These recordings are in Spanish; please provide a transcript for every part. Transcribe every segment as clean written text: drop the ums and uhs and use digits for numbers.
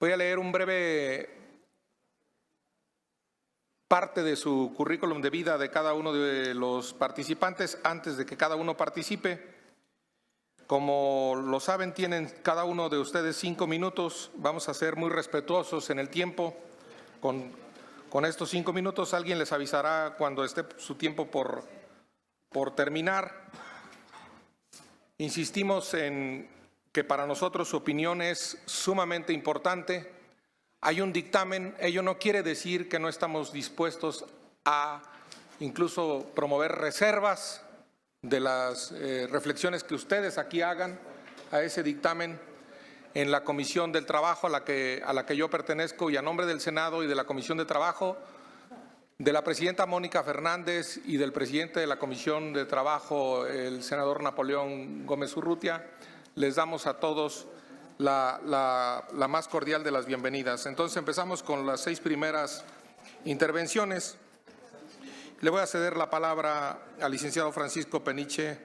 Voy a leer un breve parte de su currículum de vida de cada uno de los participantes antes de que cada uno participe. Como lo saben, tienen cada uno de ustedes 5 minutos. Vamos a ser muy respetuosos en el tiempo. Con estos 5 minutos alguien les avisará cuando esté su tiempo por terminar. Insistimos en que para nosotros su opinión es sumamente importante. Hay un dictamen, ello no quiere decir que no estamos dispuestos a incluso promover reservas de las reflexiones que ustedes aquí hagan a ese dictamen en la Comisión del Trabajo a la que yo pertenezco, y a nombre del Senado y de la Comisión de Trabajo, de la presidenta Mónica Fernández y del presidente de la Comisión de Trabajo, el senador Napoleón Gómez Urrutia, les damos a todos la más cordial de las bienvenidas. Entonces empezamos con las 6 primeras intervenciones. Le voy a ceder la palabra al licenciado Francisco Peniche,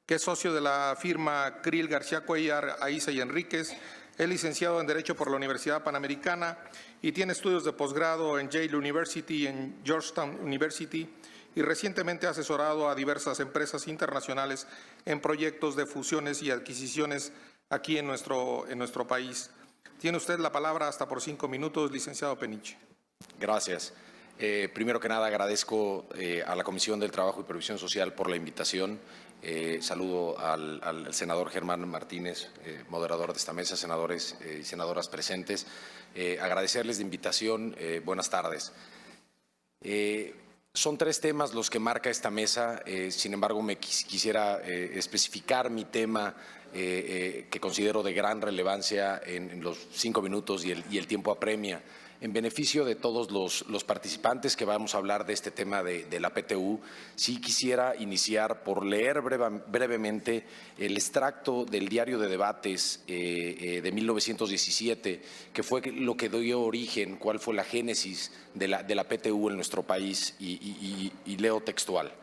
que es socio de la firma Krill García Cuellar, Aiza y Enríquez. Es licenciado en Derecho por la Universidad Panamericana y tiene estudios de posgrado en Yale University y en Georgetown University, y recientemente ha asesorado a diversas empresas internacionales en proyectos de fusiones y adquisiciones aquí en nuestro país. Tiene usted la palabra hasta por 5 minutos, licenciado Peniche. Gracias. Primero que nada, agradezco a la Comisión del Trabajo y Previsión Social por la invitación. Saludo al senador Germán Martínez, moderador de esta mesa, senadores y senadoras presentes. Agradecerles la invitación. Buenas tardes. Son 3 temas los que marca esta mesa. Sin embargo, me quisiera especificar mi tema que considero de gran relevancia en los 5 minutos y el tiempo apremia. En beneficio de todos los participantes que vamos a hablar de este tema de la PTU, sí quisiera iniciar por leer brevemente el extracto del Diario de Debates de 1917, que fue lo que dio origen, cuál fue la génesis de la PTU en nuestro país, y leo textual.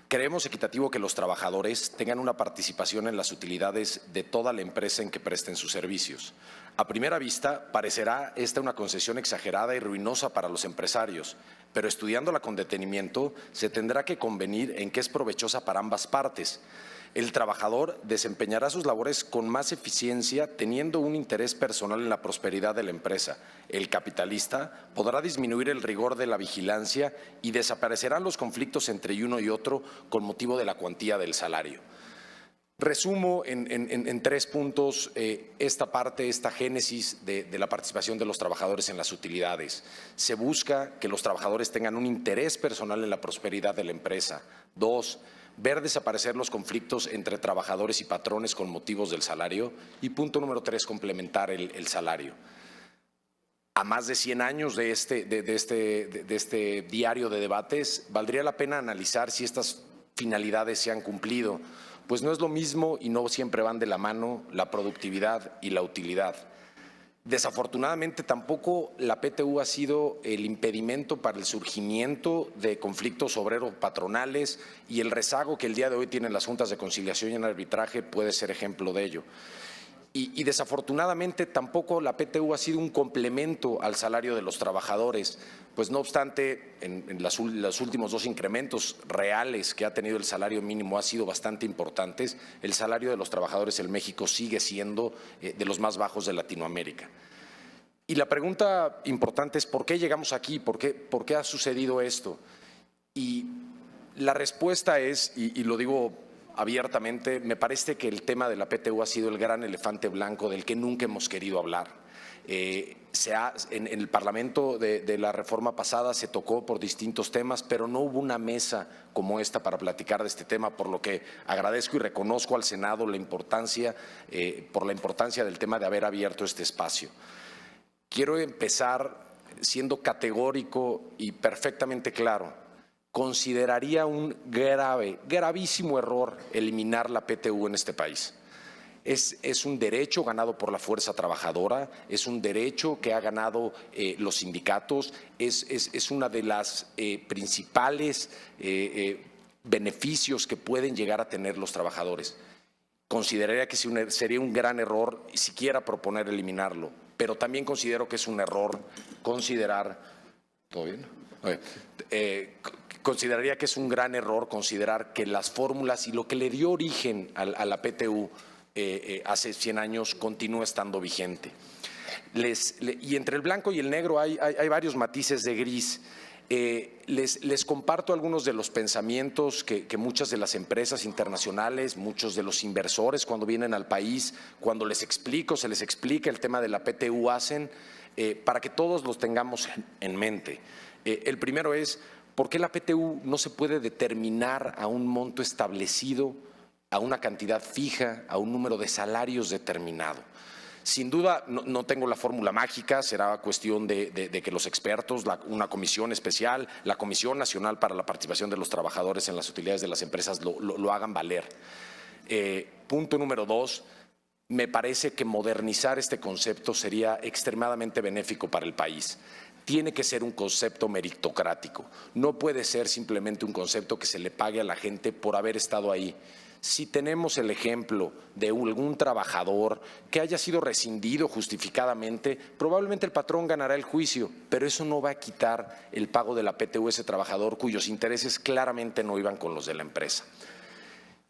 Creemos equitativo que los trabajadores tengan una participación en las utilidades de toda la empresa en que presten sus servicios. A primera vista, parecerá esta una concesión exagerada y ruinosa para los empresarios, pero estudiándola con detenimiento, se tendrá que convenir en que es provechosa para ambas partes. El trabajador desempeñará sus labores con más eficiencia teniendo un interés personal en la prosperidad de la empresa. El capitalista podrá disminuir el rigor de la vigilancia y desaparecerán los conflictos entre uno y otro con motivo de la cuantía del salario. Resumo en 3 puntos esta génesis de la participación de los trabajadores en las utilidades. Se busca que los trabajadores tengan un interés personal en la prosperidad de la empresa. 2, ver desaparecer los conflictos entre trabajadores y patrones con motivos del salario. Y punto número 3, complementar el salario. A más de 100 años de este diario de debates, valdría la pena analizar si estas finalidades se han cumplido, pues no es lo mismo y no siempre van de la mano la productividad y la utilidad. Desafortunadamente, tampoco la PTU ha sido el impedimento para el surgimiento de conflictos obrero-patronales, y el rezago que el día de hoy tienen las juntas de conciliación y en arbitraje puede ser ejemplo de ello. Y desafortunadamente tampoco la PTU ha sido un complemento al salario de los trabajadores, pues no obstante en los últimos 2 incrementos reales que ha tenido el salario mínimo ha sido bastante importantes, el salario de los trabajadores en México sigue siendo de los más bajos de Latinoamérica. Y la pregunta importante es ¿por qué llegamos aquí? ¿Por qué ha sucedido esto? Y la respuesta es, y lo digo abiertamente, me parece que el tema de la PTU ha sido el gran elefante blanco del que nunca hemos querido hablar. En el Parlamento de la reforma pasada se tocó por distintos temas, pero no hubo una mesa como esta para platicar de este tema, por lo que agradezco y reconozco al Senado la importancia del tema de haber abierto este espacio. Quiero empezar siendo categórico y perfectamente claro. Consideraría un gravísimo error eliminar la PTU en este país. Es un derecho ganado por la fuerza trabajadora, es un derecho que ha ganado los sindicatos, es una de las principales beneficios que pueden llegar a tener los trabajadores. Consideraría que sería un gran error siquiera proponer eliminarlo. pero también considero que es un error considerar… ¿Todo bien? Consideraría que es un gran error considerar que las fórmulas y lo que le dio origen a la PTU hace 100 años continúa estando vigente. Y entre el blanco y el negro hay varios matices de gris. Les comparto algunos de los pensamientos que muchas de las empresas internacionales, muchos de los inversores cuando vienen al país, cuando se les explica el tema de la PTU hacen, para que todos los tengamos en mente. El primero es, ¿por qué la PTU no se puede determinar a un monto establecido, a una cantidad fija, a un número de salarios determinado? Sin duda, no tengo la fórmula mágica, será cuestión de que los expertos, una comisión especial, la Comisión Nacional para la Participación de los Trabajadores en las Utilidades de las Empresas lo hagan valer. Punto número 2, me parece que modernizar este concepto sería extremadamente benéfico para el país. Tiene que ser un concepto meritocrático, no puede ser simplemente un concepto que se le pague a la gente por haber estado ahí. Si tenemos el ejemplo de algún trabajador que haya sido rescindido justificadamente, probablemente el patrón ganará el juicio, pero eso no va a quitar el pago de la PTU a ese trabajador cuyos intereses claramente no iban con los de la empresa.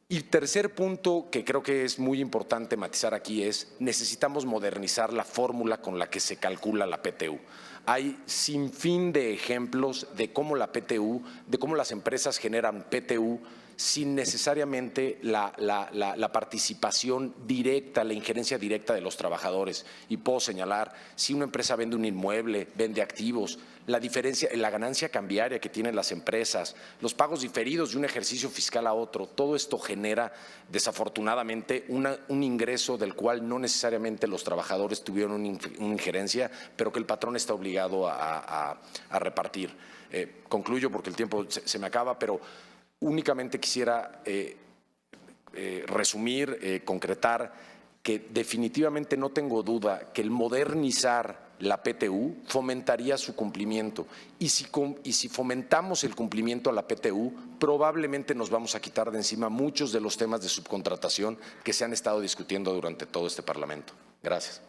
Y tercer punto que creo que es muy importante matizar aquí es, necesitamos modernizar la fórmula con la que se calcula la PTU. Hay sin fin de ejemplos de cómo la PTU, de cómo las empresas generan PTU sin necesariamente la participación directa, la injerencia directa de los trabajadores. Y puedo señalar, si una empresa vende un inmueble, vende activos, la diferencia, la ganancia cambiaria que tienen las empresas, los pagos diferidos de un ejercicio fiscal a otro, todo esto genera desafortunadamente un ingreso del cual no necesariamente los trabajadores tuvieron una injerencia, pero que el patrón está obligado a repartir. Concluyo porque el tiempo se me acaba, pero únicamente quisiera resumir, concretar que definitivamente no tengo duda que el modernizar la PTU fomentaría su cumplimiento y si fomentamos el cumplimiento a la PTU probablemente nos vamos a quitar de encima muchos de los temas de subcontratación que se han estado discutiendo durante todo este Parlamento. Gracias.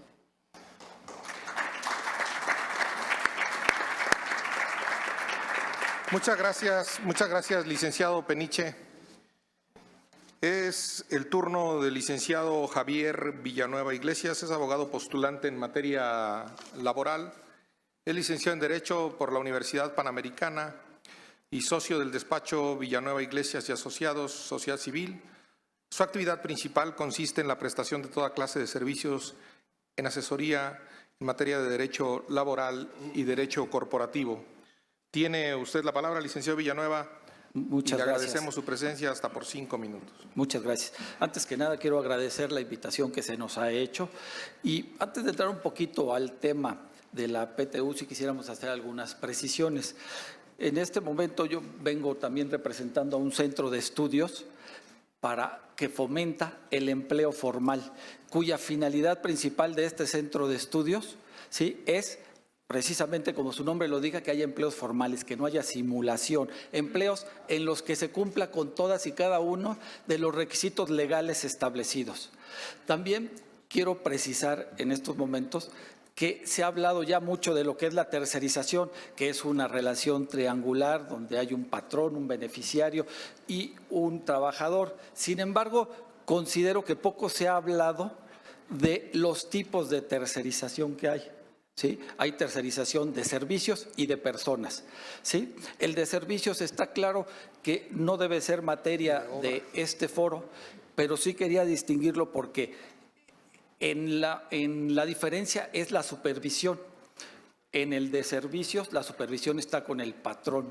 Muchas gracias, licenciado Peniche. Es el turno del licenciado Javier Villanueva Iglesias, es abogado postulante en materia laboral, es licenciado en Derecho por la Universidad Panamericana y socio del despacho Villanueva Iglesias y Asociados, Sociedad Civil. Su actividad principal consiste en la prestación de toda clase de servicios en asesoría en materia de derecho laboral y derecho corporativo. Tiene usted la palabra, licenciado Villanueva. Muchas y le gracias. agradecemos su presencia hasta por 5 minutos. Muchas gracias. Antes que nada quiero agradecer la invitación que se nos ha hecho y antes de entrar un poquito al tema de la PTU, si quisiéramos hacer algunas precisiones. En este momento yo vengo también representando a un centro de estudios que fomenta el empleo formal, cuya finalidad principal de este centro de estudios, ¿sí?, es precisamente como su nombre lo diga, que haya empleos formales, que no haya simulación, empleos en los que se cumpla con todas y cada uno de los requisitos legales establecidos. También quiero precisar en estos momentos que se ha hablado ya mucho de lo que es la tercerización, que es una relación triangular donde hay un patrón, un beneficiario y un trabajador. Sin embargo, considero que poco se ha hablado de los tipos de tercerización que hay. ¿Sí? Hay tercerización de servicios y de personas. ¿Sí? El de servicios está claro que no debe ser materia de este foro, pero sí quería distinguirlo porque en la diferencia es la supervisión. En el de servicios la supervisión está con el patrón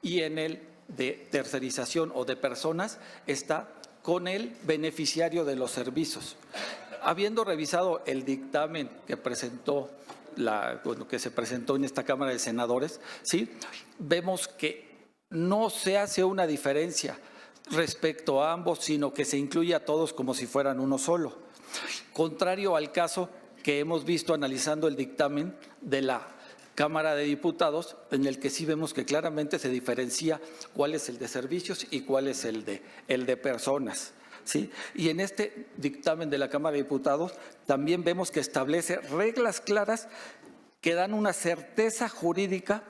y en el de tercerización o de personas está con el beneficiario de los servicios. Habiendo revisado el dictamen que se presentó en esta Cámara de Senadores, ¿sí?, vemos que no se hace una diferencia respecto a ambos, sino que se incluye a todos como si fueran uno solo. Contrario al caso que hemos visto analizando el dictamen de la Cámara de Diputados, en el que sí vemos que claramente se diferencia cuál es el de servicios y cuál es el de personas. ¿sí? Y en este dictamen de la Cámara de Diputados también vemos que establece reglas claras que dan una certeza jurídica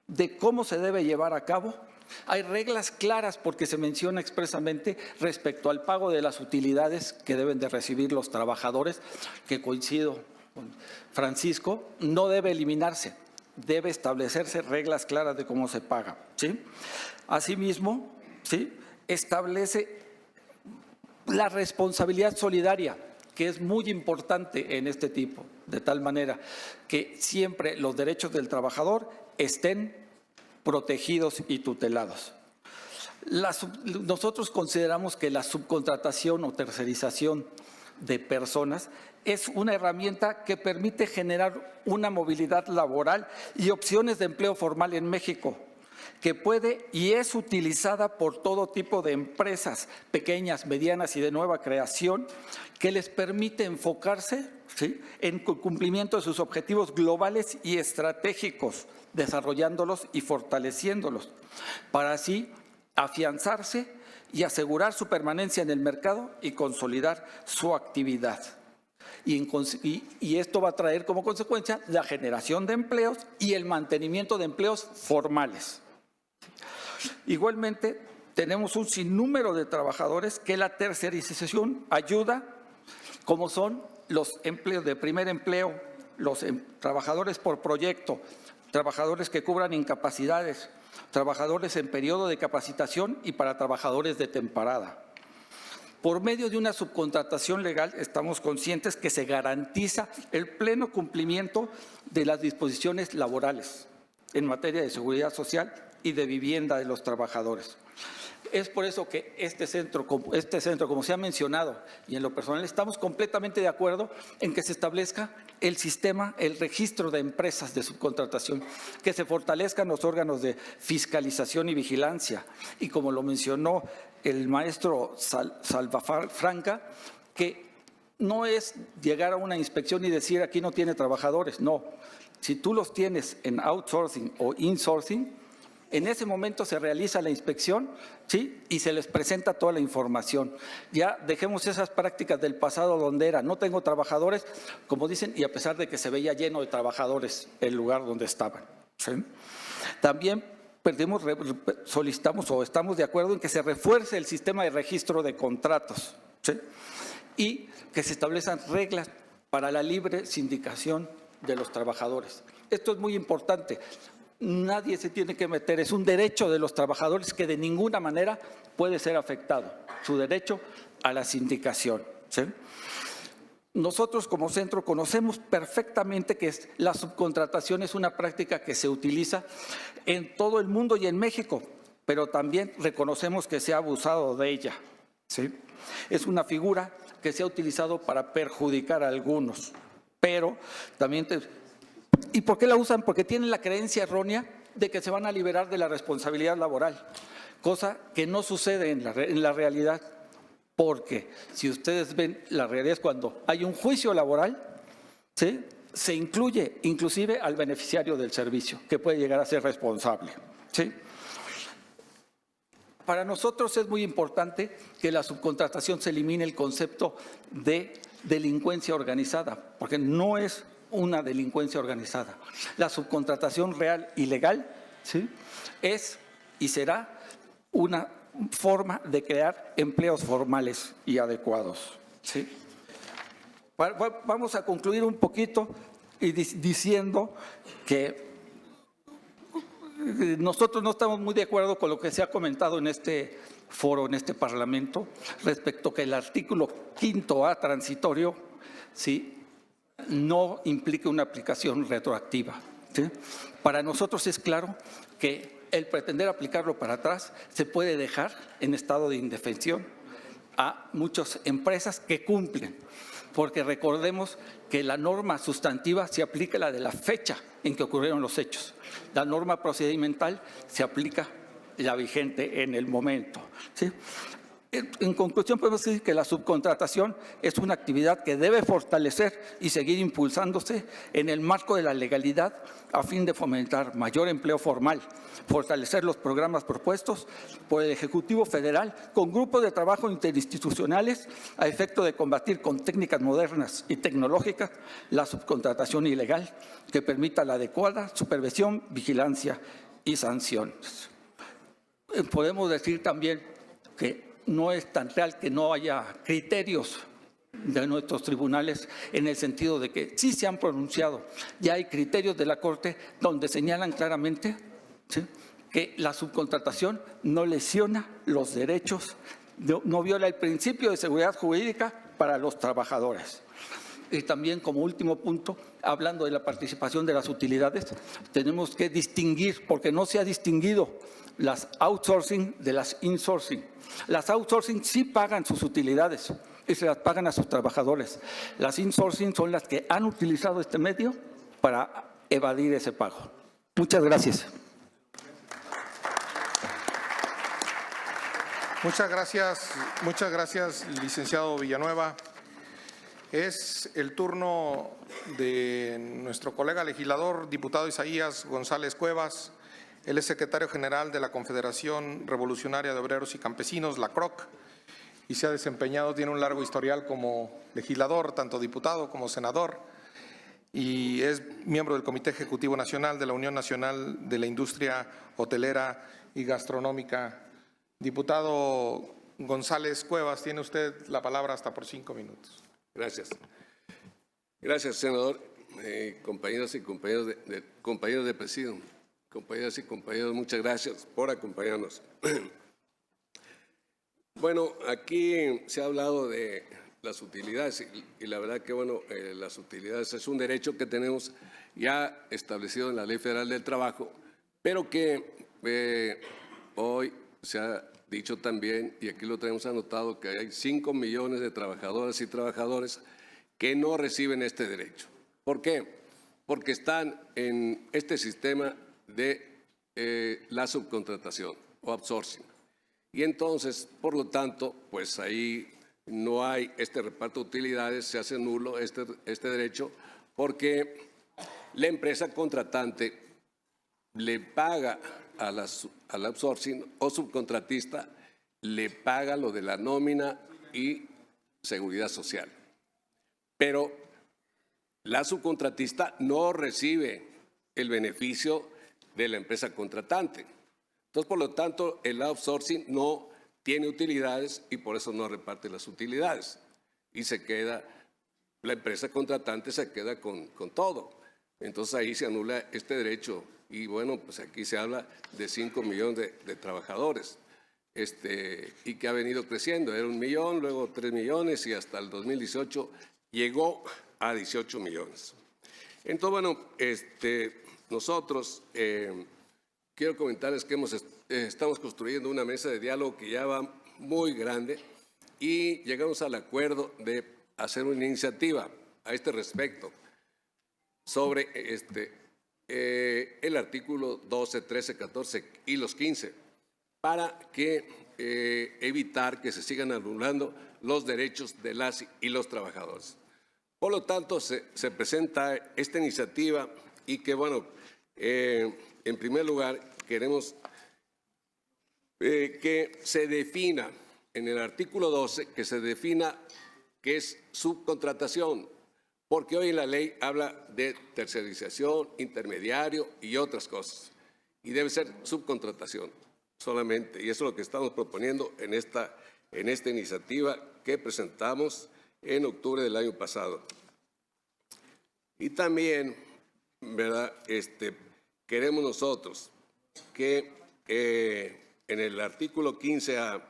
de cómo se debe llevar a cabo. Hay reglas claras porque se menciona expresamente respecto al pago de las utilidades que deben de recibir los trabajadores, que coincido con Francisco, no debe eliminarse, debe establecerse reglas claras de cómo se paga, ¿sí? Asimismo, ¿sí?, establece la responsabilidad solidaria, que es muy importante en este tipo, de tal manera que siempre los derechos del trabajador estén protegidos y tutelados. Nosotros consideramos que la subcontratación o tercerización de personas es una herramienta que permite generar una movilidad laboral y opciones de empleo formal en México, que puede y es utilizada por todo tipo de empresas pequeñas, medianas y de nueva creación, que les permite enfocarse, ¿sí?, en cumplimiento de sus objetivos globales y estratégicos, desarrollándolos y fortaleciéndolos, para así afianzarse y asegurar su permanencia en el mercado y consolidar su actividad. Y esto va a traer como consecuencia la generación de empleos y el mantenimiento de empleos formales. Igualmente, tenemos un sinnúmero de trabajadores que la tercerización ayuda, como son los empleos de primer empleo, los trabajadores por proyecto, trabajadores que cubran incapacidades, trabajadores en periodo de capacitación y para trabajadores de temporada. Por medio de una subcontratación legal, estamos conscientes que se garantiza el pleno cumplimiento de las disposiciones laborales en materia de seguridad social y de vivienda de los trabajadores. Es por eso que este centro, como se ha mencionado, y en lo personal estamos completamente de acuerdo en que se establezca el sistema, el registro de empresas de subcontratación, que se fortalezcan los órganos de fiscalización y vigilancia. Y como lo mencionó el maestro Salvafranca, que no es llegar a una inspección y decir aquí no tiene trabajadores, no. Si tú los tienes en outsourcing o insourcing, en ese momento se realiza la inspección, ¿sí?, y se les presenta toda la información. Ya dejemos esas prácticas del pasado donde era, no tengo trabajadores, como dicen, y a pesar de que se veía lleno de trabajadores el lugar donde estaban, ¿sí? También solicitamos o estamos de acuerdo en que se refuerce el sistema de registro de contratos, ¿sí?, y que se establezcan reglas para la libre sindicación de los trabajadores. Esto es muy importante. Nadie se tiene que meter, es un derecho de los trabajadores que de ninguna manera puede ser afectado, su derecho a la sindicación, ¿sí? Nosotros como centro conocemos perfectamente que la subcontratación es una práctica que se utiliza en todo el mundo y en México, pero también reconocemos que se ha abusado de ella, ¿sí? Es una figura que se ha utilizado para perjudicar a algunos, pero también ¿y por qué la usan? Porque tienen la creencia errónea de que se van a liberar de la responsabilidad laboral, cosa que no sucede en la realidad, porque si ustedes ven, la realidad es cuando hay un juicio laboral, ¿sí?, se incluye inclusive al beneficiario del servicio, que puede llegar a ser responsable, ¿sí? Para nosotros es muy importante que la subcontratación se elimine el concepto de delincuencia organizada, porque no es una delincuencia organizada. La subcontratación real y legal, ¿sí?, es y será una forma de crear empleos formales y adecuados, ¿sí? Vamos a concluir un poquito y diciendo que nosotros no estamos muy de acuerdo con lo que se ha comentado en este foro, en este Parlamento, respecto que el artículo 5A transitorio, ¿sí?, no implica una aplicación retroactiva, ¿sí? Para nosotros es claro que el pretender aplicarlo para atrás se puede dejar en estado de indefensión a muchas empresas que cumplen, porque recordemos que la norma sustantiva se aplica la de la fecha en que ocurrieron los hechos. La norma procedimental se aplica la vigente en el momento, ¿sí? En conclusión, podemos decir que la subcontratación es una actividad que debe fortalecer y seguir impulsándose en el marco de la legalidad a fin de fomentar mayor empleo formal, fortalecer los programas propuestos por el Ejecutivo Federal con grupos de trabajo interinstitucionales a efecto de combatir con técnicas modernas y tecnológicas la subcontratación ilegal que permita la adecuada supervisión, vigilancia y sanciones. Podemos decir también que no es tan real que no haya criterios de nuestros tribunales en el sentido de que sí se han pronunciado. Ya hay criterios de la Corte donde señalan claramente, ¿sí?, que la subcontratación no lesiona los derechos, no viola el principio de seguridad jurídica para los trabajadores. Y también, como último punto, hablando de la participación de las utilidades, tenemos que distinguir, porque no se ha distinguido las outsourcing de las insourcing. Las outsourcing sí pagan sus utilidades y se las pagan a sus trabajadores. Las insourcing son las que han utilizado este medio para evadir ese pago. Muchas gracias. Muchas gracias, licenciado Villanueva. Es el turno de nuestro colega legislador, diputado Isaías González Cuevas. Él es secretario general de la Confederación Revolucionaria de Obreros y Campesinos, la CROC, y se ha desempeñado, tiene un largo historial como legislador, tanto diputado como senador, y es miembro del Comité Ejecutivo Nacional de la Unión Nacional de la Industria Hotelera y Gastronómica. Diputado González Cuevas, tiene usted la palabra hasta por 5 minutos. Gracias. Gracias, senador. Compañeros y compañeros de presidio, compañeras y compañeros, muchas gracias por acompañarnos. Bueno, aquí se ha hablado de las utilidades y la verdad que, bueno, las utilidades es un derecho que tenemos ya establecido en la Ley Federal del Trabajo, pero que hoy se ha dicho también, y aquí lo tenemos anotado, que hay 5 millones de trabajadoras y trabajadores que no reciben este derecho. ¿Por qué? Porque están en este sistema de la subcontratación o outsourcing. Y entonces, por lo tanto, pues ahí no hay este reparto de utilidades, se hace nulo este derecho, porque la empresa contratante le paga al outsourcing o subcontratista, le paga lo de la nómina y seguridad social. Pero la subcontratista no recibe el beneficio de la empresa contratante. Entonces, por lo tanto, el outsourcing no tiene utilidades y por eso no reparte las utilidades. Y se queda, la empresa contratante se queda con todo. Entonces, ahí se anula este derecho. Y bueno, pues aquí se habla de 5 millones de trabajadores, y que ha venido creciendo. Era 1 millón, luego 3 millones y hasta el 2018 llegó a 18 millones. Entonces, bueno, nosotros quiero comentarles que estamos construyendo una mesa de diálogo que ya va muy grande y llegamos al acuerdo de hacer una iniciativa a este respecto sobre el artículo 12, 13, 14 y los 15 para que evitar que se sigan anulando los derechos de las y los trabajadores. Por lo tanto, se presenta esta iniciativa y que, bueno, en primer lugar, queremos que se defina en el artículo 12, que se defina qué es subcontratación, porque hoy en la ley habla de tercerización, intermediario y otras cosas, y debe ser subcontratación solamente, y eso es lo que estamos proponiendo en esta iniciativa que presentamos en octubre del año pasado. Y también, ¿verdad?, queremos nosotros que en el artículo 15A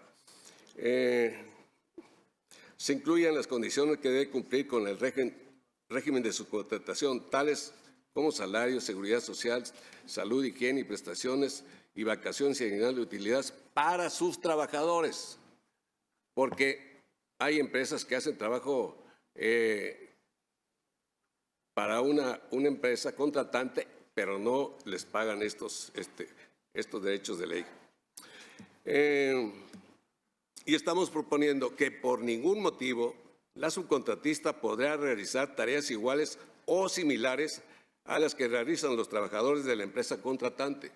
se incluyan las condiciones que debe cumplir con el régimen de subcontratación, tales como salario, seguridad social, salud, higiene y prestaciones y vacaciones y aguinaldo de utilidades para sus trabajadores, porque hay empresas que hacen trabajo para una empresa contratante, pero no les pagan estos derechos de ley. Y estamos proponiendo que por ningún motivo la subcontratista podrá realizar tareas iguales o similares a las que realizan los trabajadores de la empresa contratante.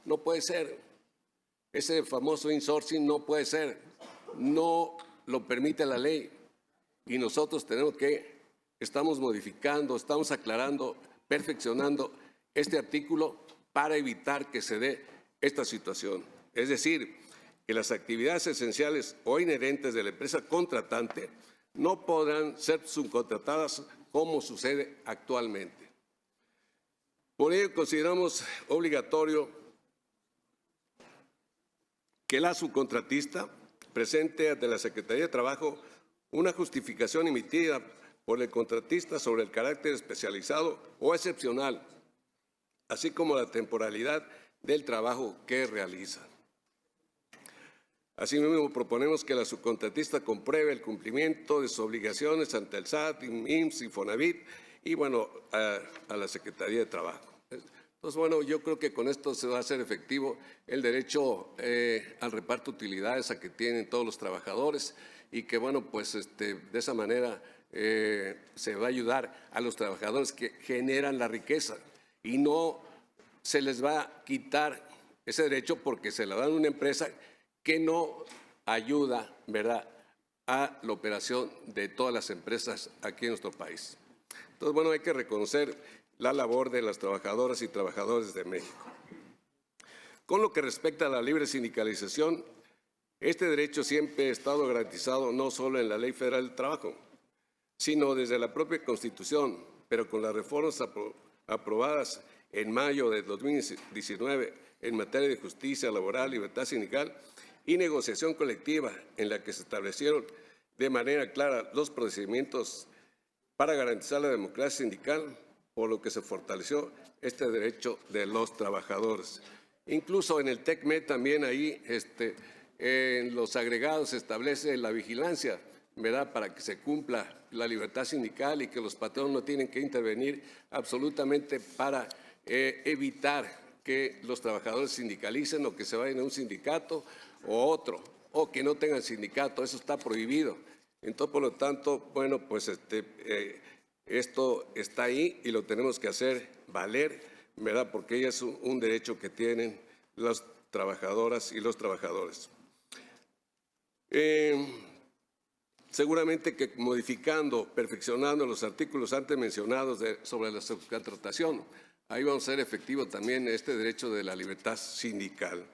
No puede ser. Ese famoso insourcing no puede ser. No lo permite la ley. Y nosotros estamos modificando, estamos aclarando, perfeccionando este artículo para evitar que se dé esta situación. Es decir, que las actividades esenciales o inherentes de la empresa contratante no podrán ser subcontratadas como sucede actualmente. Por ello, consideramos obligatorio que la subcontratista presente ante la Secretaría de Trabajo una justificación emitida por el contratista sobre el carácter especializado o excepcional, así como la temporalidad del trabajo que realiza. Asimismo, proponemos que la subcontratista compruebe el cumplimiento de sus obligaciones ante el SAT, IMSS, Infonavit y, bueno, a la Secretaría de Trabajo. Entonces, bueno, yo creo que con esto se va a hacer efectivo el derecho al reparto de utilidades a que tienen todos los trabajadores y que, bueno, pues de esa manera se va a ayudar a los trabajadores que generan la riqueza y no se les va a quitar ese derecho porque se la dan a una empresa que no ayuda, ¿verdad?, a la operación de todas las empresas aquí en nuestro país. Entonces, bueno, hay que reconocer la labor de las trabajadoras y trabajadores de México. Con lo que respecta a la libre sindicalización, este derecho siempre ha estado garantizado no solo en la Ley Federal del Trabajo, sino desde la propia Constitución, pero con las reformas aprobadas en mayo de 2019 en materia de justicia laboral, libertad sindical y negociación colectiva, en la que se establecieron de manera clara los procedimientos para garantizar la democracia sindical, por lo que se fortaleció este derecho de los trabajadores. Incluso en el TECMED también ahí en los agregados se establece la vigilancia, ¿verdad?, para que se cumpla la libertad sindical y que los patronos no tienen que intervenir absolutamente para evitar que los trabajadores sindicalicen o que se vayan a un sindicato o otro, o que no tengan sindicato. Eso está prohibido. Entonces, por lo tanto, bueno, pues esto está ahí y lo tenemos que hacer valer, ¿verdad?, porque ya es un derecho que tienen las trabajadoras y los trabajadores. Seguramente que modificando, perfeccionando los artículos antes mencionados sobre la subcontratación, ahí vamos a hacer efectivo también este derecho de la libertad sindical.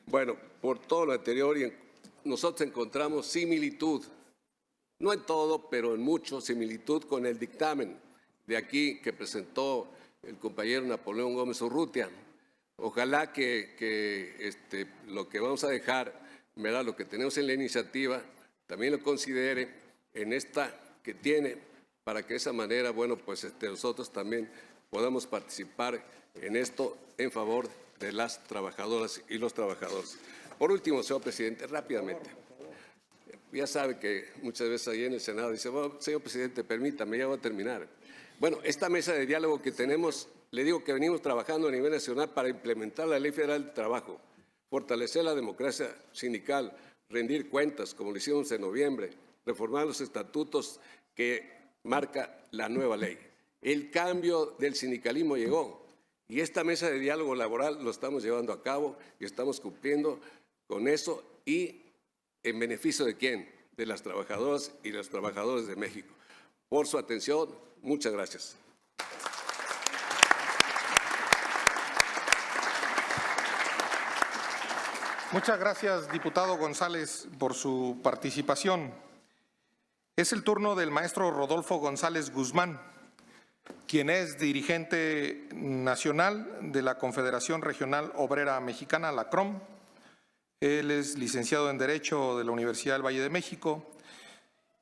Bueno, por todo lo anterior, nosotros encontramos similitud, no en todo, pero en mucho, similitud con el dictamen de aquí que presentó el compañero Napoleón Gómez Urrutia. Ojalá que lo que vamos a dejar, ¿verdad?, lo que tenemos en la iniciativa, también lo considere en esta que tiene, para que de esa manera, bueno, pues nosotros también podamos participar en esto en favor de las trabajadoras y los trabajadores. Por último, señor presidente, rápidamente. Ya sabe que muchas veces ahí en el Senado dice, bueno, señor presidente, permítame, ya voy a terminar. Bueno, esta mesa de diálogo que tenemos, le digo que venimos trabajando a nivel nacional para implementar la Ley Federal del Trabajo, fortalecer la democracia sindical, rendir cuentas, como lo hicimos en noviembre, reformar los estatutos que marca la nueva ley. El cambio del sindicalismo llegó y esta mesa de diálogo laboral lo estamos llevando a cabo y estamos cumpliendo con eso y en beneficio de ¿quién? De las trabajadoras y los trabajadores de México. Por su atención, muchas gracias. Muchas gracias, diputado González, por su participación. Es el turno del maestro Rodolfo González Guzmán, quien es dirigente nacional de la Confederación Regional Obrera Mexicana, la CROM. Él es licenciado en Derecho de la Universidad del Valle de México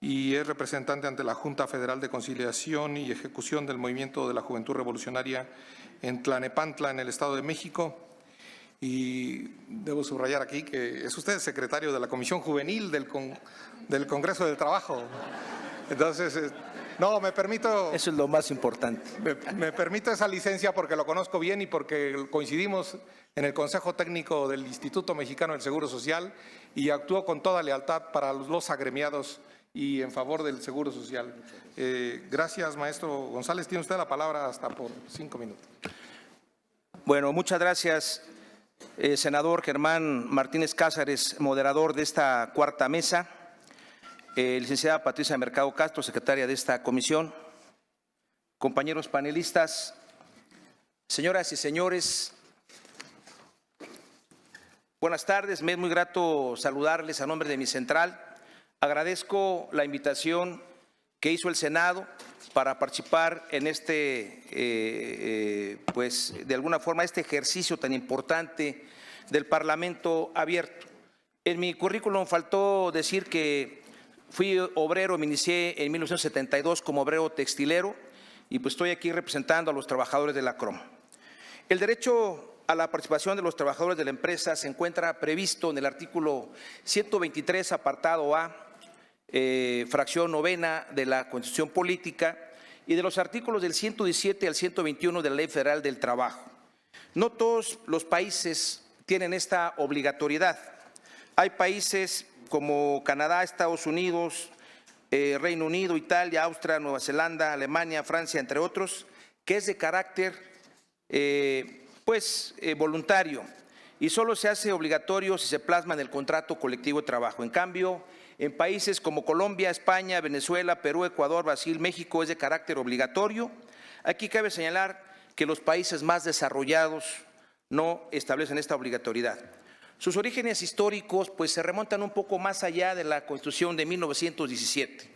y es representante ante la Junta Federal de Conciliación y Ejecución del Movimiento de la Juventud Revolucionaria en Tlanepantla, en el Estado de México. Y debo subrayar aquí que es usted secretario de la Comisión Juvenil del Congreso del Trabajo. Entonces, No, me permito, Eso es lo más importante. me permito esa licencia porque lo conozco bien y porque coincidimos en el Consejo Técnico del Instituto Mexicano del Seguro Social y actúo con toda lealtad para los agremiados y en favor del Seguro Social. Gracias, maestro González. Tiene usted la palabra hasta por 5 minutos. Bueno, muchas gracias, senador Germán Martínez Cázares, moderador de esta cuarta mesa. Licenciada Patricia Mercado Castro, secretaria de esta comisión. Compañeros panelistas, señoras y señores, buenas tardes. Me es muy grato saludarles a nombre de mi central. Agradezco la invitación que hizo el Senado para participar en pues de alguna forma, este ejercicio tan importante del Parlamento abierto. En mi currículum faltó decir que fui obrero, me inicié en 1972 como obrero textilero y pues estoy aquí representando a los trabajadores de la CROM. El derecho a la participación de los trabajadores de la empresa se encuentra previsto en el artículo 123, apartado A, fracción novena de la Constitución Política y de los artículos del 117 al 121 de la Ley Federal del Trabajo. No todos los países tienen esta obligatoriedad. Hay países como Canadá, Estados Unidos, Reino Unido, Italia, Austria, Nueva Zelanda, Alemania, Francia, entre otros, que es de carácter voluntario y solo se hace obligatorio si se plasma en el contrato colectivo de trabajo. En cambio, en países como Colombia, España, Venezuela, Perú, Ecuador, Brasil, México es de carácter obligatorio. Aquí cabe señalar que los países más desarrollados no establecen esta obligatoriedad. Sus orígenes históricos pues se remontan un poco más allá de la Constitución de 1917.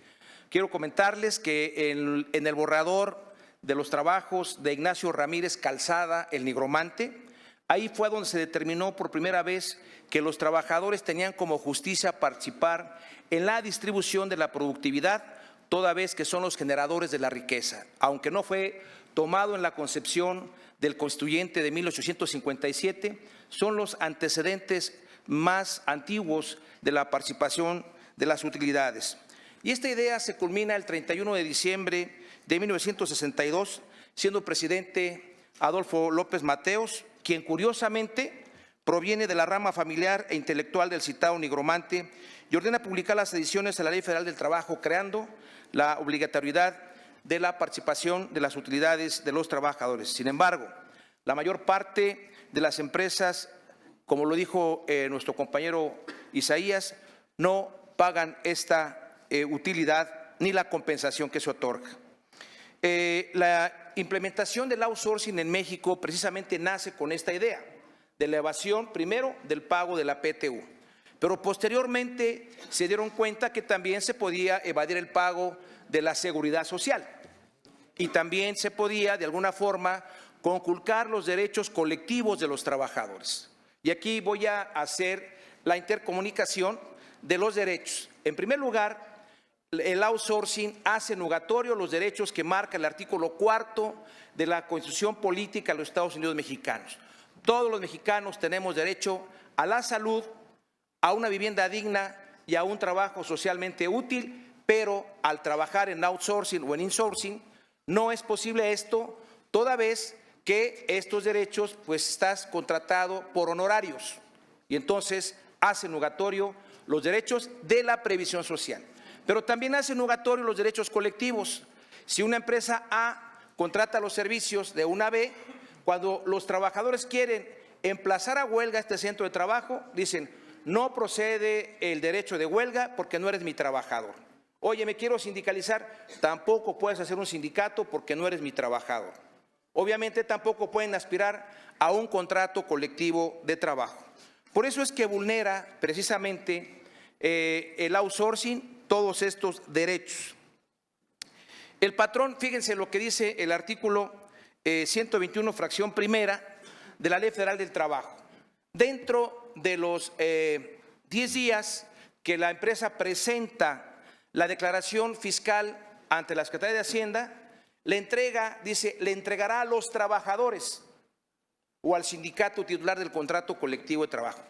Quiero comentarles que en el borrador de los trabajos de Ignacio Ramírez Calzada, el nigromante, ahí fue donde se determinó por primera vez que los trabajadores tenían como justicia participar en la distribución de la productividad, toda vez que son los generadores de la riqueza, aunque no fue tomado en la concepción del constituyente de 1857, son los antecedentes más antiguos de la participación de las utilidades. Y esta idea se culmina el 31 de diciembre de 1962, siendo presidente Adolfo López Mateos, quien curiosamente proviene de la rama familiar e intelectual del citado nigromante y ordena publicar las ediciones de la Ley Federal del Trabajo, creando la obligatoriedad de la participación de las utilidades de los trabajadores. Sin embargo, la mayor parte de las empresas, como lo dijo nuestro compañero Isaías, no pagan esta utilidad ni la compensación que se otorga. La implementación del outsourcing en México precisamente nace con esta idea de elevación, primero, del pago de la PTU, pero posteriormente se dieron cuenta que también se podía evadir el pago de la seguridad social y también se podía, de alguna forma, conculcar los derechos colectivos de los trabajadores. Y aquí voy a hacer la intercomunicación de los derechos. En primer lugar, el outsourcing hace nugatorio los derechos que marca el artículo 4 de la Constitución Política de los Estados Unidos Mexicanos. Todos los mexicanos tenemos derecho a la salud, a una vivienda digna y a un trabajo socialmente útil, pero al trabajar en outsourcing o en insourcing no es posible esto, toda vez que estos derechos pues estás contratado por honorarios y entonces hace nugatorio los derechos de la previsión social. Pero también hace nugatorio los derechos colectivos. Si una empresa A contrata los servicios de una B, cuando los trabajadores quieren emplazar a huelga este centro de trabajo, dicen, no procede el derecho de huelga porque no eres mi trabajador. Oye, me quiero sindicalizar, tampoco puedes hacer un sindicato porque no eres mi trabajador. Obviamente tampoco pueden aspirar a un contrato colectivo de trabajo. Por eso es que vulnera precisamente el outsourcing todos estos derechos. El patrón, fíjense lo que dice el artículo 121, fracción primera de la Ley Federal del Trabajo. Dentro de los 10 días que la empresa presenta la declaración fiscal ante la Secretaría de Hacienda, le entrega, dice, le entregará a los trabajadores o al sindicato titular del contrato colectivo de trabajo.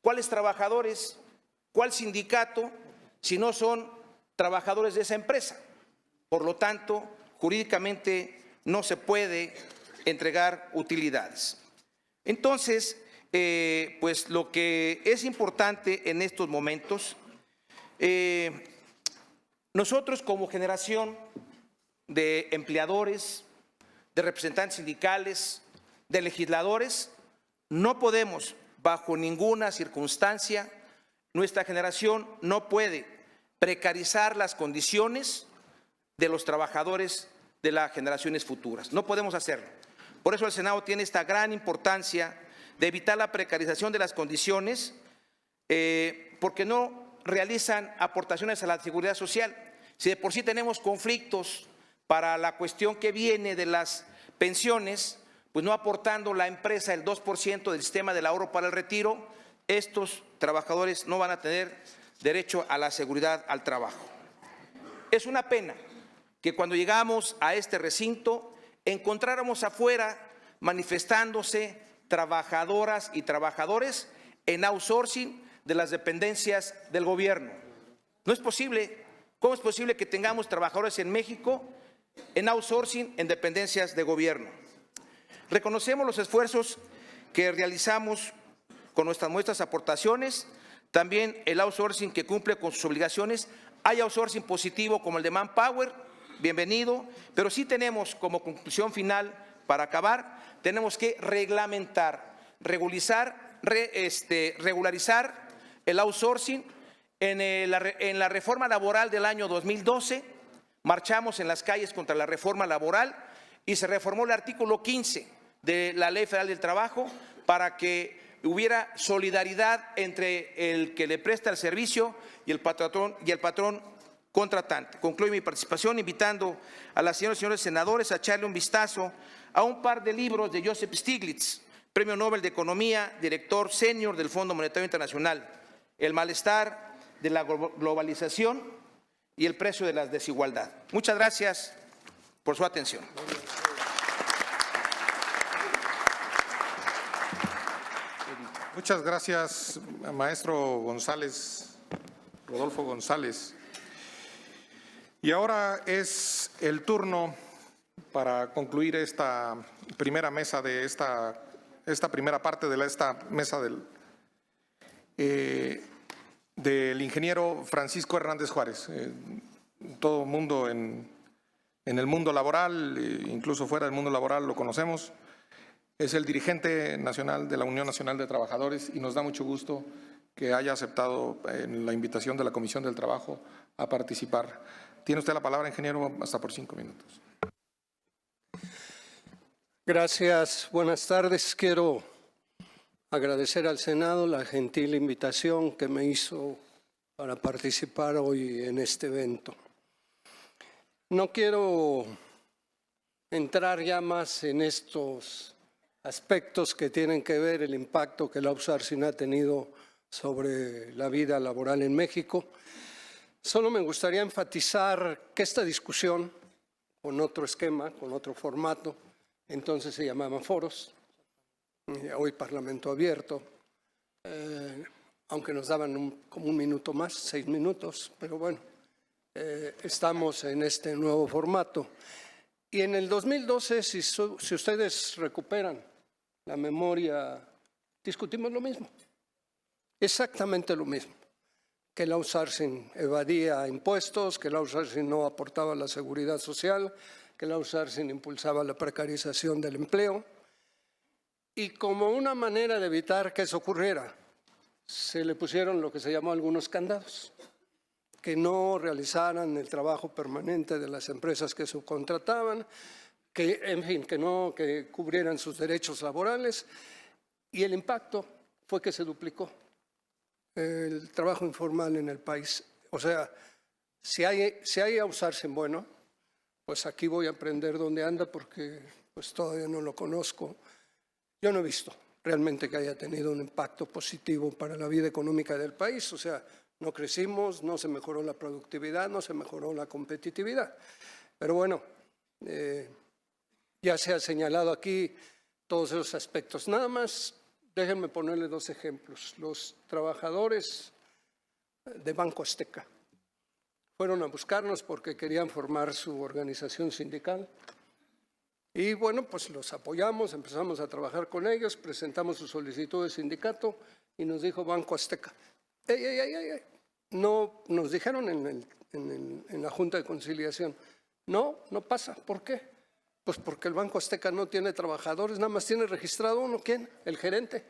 ¿Cuáles trabajadores? ¿Cuál sindicato? Si no son trabajadores de esa empresa. Por lo tanto, jurídicamente no se puede entregar utilidades. Entonces, pues lo que es importante en estos momentos, nosotros como generación de empleadores, de representantes sindicales, de legisladores, no podemos, bajo ninguna circunstancia, nuestra generación no puede precarizar las condiciones de los trabajadores de las generaciones futuras. No podemos hacerlo. Por eso el Senado tiene esta gran importancia de evitar la precarización de las condiciones, porque no realizan aportaciones a la seguridad social. Si de por sí tenemos conflictos para la cuestión que viene de las pensiones, pues no aportando la empresa el 2% del sistema del ahorro para el retiro, estos trabajadores no van a tener derecho a la seguridad al trabajo. Es una pena que cuando llegamos a este recinto encontráramos afuera manifestándose trabajadoras y trabajadores en outsourcing de las dependencias del gobierno. No es posible. ¿Cómo es posible que tengamos trabajadores en México en outsourcing en dependencias de gobierno? Reconocemos los esfuerzos que realizamos con nuestras muestras aportaciones, también el outsourcing que cumple con sus obligaciones. Hay outsourcing positivo como el de Manpower, bienvenido, pero sí tenemos como conclusión final para acabar, tenemos que reglamentar, regularizar el outsourcing. En la reforma laboral del año 2012, marchamos en las calles contra la reforma laboral y se reformó el artículo 15 de la Ley Federal del Trabajo para que hubiera solidaridad entre el que le presta el servicio y el patrón contratante. Concluyo mi participación invitando a las señoras y señores senadores a echarle un vistazo a un par de libros de Joseph Stiglitz, Premio Nobel de Economía, director senior del Fondo Monetario Internacional, El malestar de la globalización y el precio de la desigualdad. Muchas gracias por su atención. Muchas gracias, maestro González, Rodolfo González. Y ahora es el turno para concluir esta primera mesa de esta primera parte de esta mesa del ingeniero Francisco Hernández Juárez. Todo el mundo en el mundo laboral, incluso fuera del mundo laboral, lo conocemos. Es el dirigente nacional de la Unión Nacional de Trabajadores y nos da mucho gusto que haya aceptado la invitación de la Comisión del Trabajo a participar. Tiene usted la palabra, ingeniero, hasta por 5 minutos. Gracias, buenas tardes. Quiero agradecer al Senado la gentil invitación que me hizo para participar hoy en este evento. No quiero entrar ya más en estos aspectos que tienen que ver el impacto que el outsourcing ha tenido sobre la vida laboral en México. Solo me gustaría enfatizar que esta discusión, con otro esquema, con otro formato, entonces se llamaban foros, hoy Parlamento Abierto, aunque nos daban como un minuto más, 6 minutos, pero bueno, estamos en este nuevo formato. Y en el 2012, si ustedes recuperan la memoria, discutimos lo mismo, exactamente lo mismo, que el outsourcing evadía impuestos, que el outsourcing no aportaba la seguridad social, que el outsourcing impulsaba la precarización del empleo. Y como una manera de evitar que eso ocurriera, se le pusieron lo que se llamó algunos candados, que no realizaran el trabajo permanente de las empresas que subcontrataban, que, en fin, que cubrieran sus derechos laborales, y el impacto fue que se duplicó el trabajo informal en el país. O sea, si hay outsourcing bueno, pues aquí voy a aprender dónde anda porque pues todavía no lo conozco. Yo no he visto realmente que haya tenido un impacto positivo para la vida económica del país. O sea, no crecimos, no se mejoró la productividad, no se mejoró la competitividad. Pero bueno, ya se ha señalado aquí todos esos aspectos. Nada más, déjenme ponerle 2 ejemplos. Los trabajadores de Banco Azteca fueron a buscarnos porque querían formar su organización sindical. Y bueno, pues los apoyamos, empezamos a trabajar con ellos, presentamos su solicitud de sindicato y nos dijo Banco Azteca, ¡ey! No, nos dijeron en la Junta de Conciliación, no pasa. ¿Por qué? Pues porque el Banco Azteca no tiene trabajadores, nada más tiene registrado uno. ¿Quién? El gerente.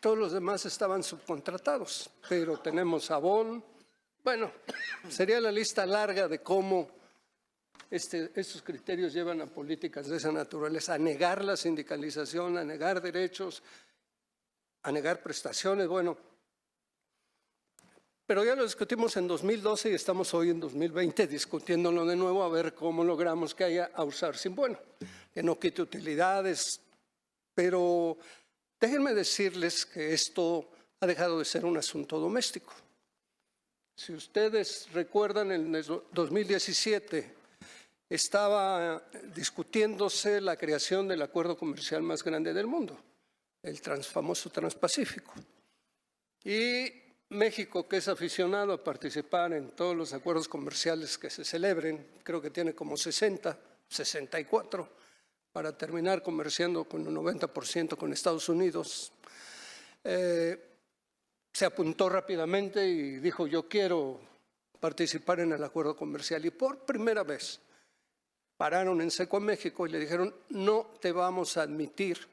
Todos los demás estaban subcontratados, pero tenemos Avon. Bueno, sería la lista larga de cómo estos criterios llevan a políticas de esa naturaleza, a negar la sindicalización, a negar derechos, a negar prestaciones. Bueno, pero ya lo discutimos en 2012 y estamos hoy en 2020 discutiéndolo de nuevo a ver cómo logramos que haya outsourcing. Bueno, que no quite utilidades, pero déjenme decirles que esto ha dejado de ser un asunto doméstico. Si ustedes recuerdan, en el 2017 estaba discutiéndose la creación del acuerdo comercial más grande del mundo, el famoso Transpacífico. Y México, que es aficionado a participar en todos los acuerdos comerciales que se celebren, creo que tiene como 60, 64, para terminar comerciando con el 90% con Estados Unidos, se apuntó rápidamente y dijo, yo quiero participar en el acuerdo comercial. Y por primera vez pararon en seco a México y le dijeron, no te vamos a admitir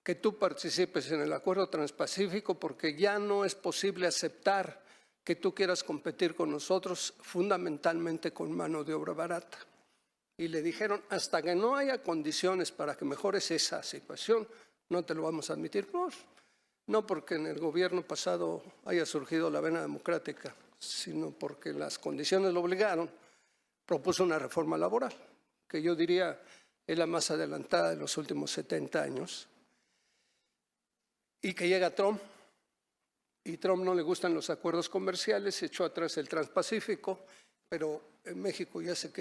que tú participes en el acuerdo transpacífico porque ya no es posible aceptar que tú quieras competir con nosotros fundamentalmente con mano de obra barata. Y le dijeron, hasta que no haya condiciones para que mejores esa situación, no te lo vamos a admitir. No porque en el gobierno pasado haya surgido la vena democrática, sino porque las condiciones lo obligaron, propuso una reforma laboral, que yo diría es la más adelantada de los últimos 70 años, y que llega Trump, y Trump no le gustan los acuerdos comerciales, se echó atrás el Transpacífico, pero en México ya se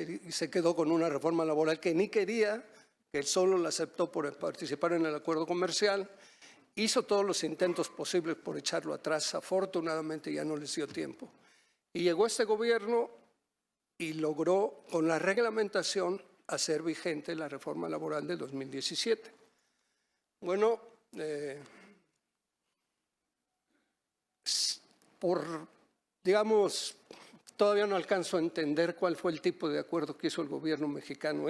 quedó con una reforma laboral que ni quería, que él solo la aceptó por participar en el acuerdo comercial, hizo todos los intentos posibles por echarlo atrás, afortunadamente ya no les dio tiempo. Y llegó este gobierno y logró con la reglamentación hacer vigente la reforma laboral de 2017. Bueno, digamos, todavía no alcanzo a entender cuál fue el tipo de acuerdo que hizo el gobierno mexicano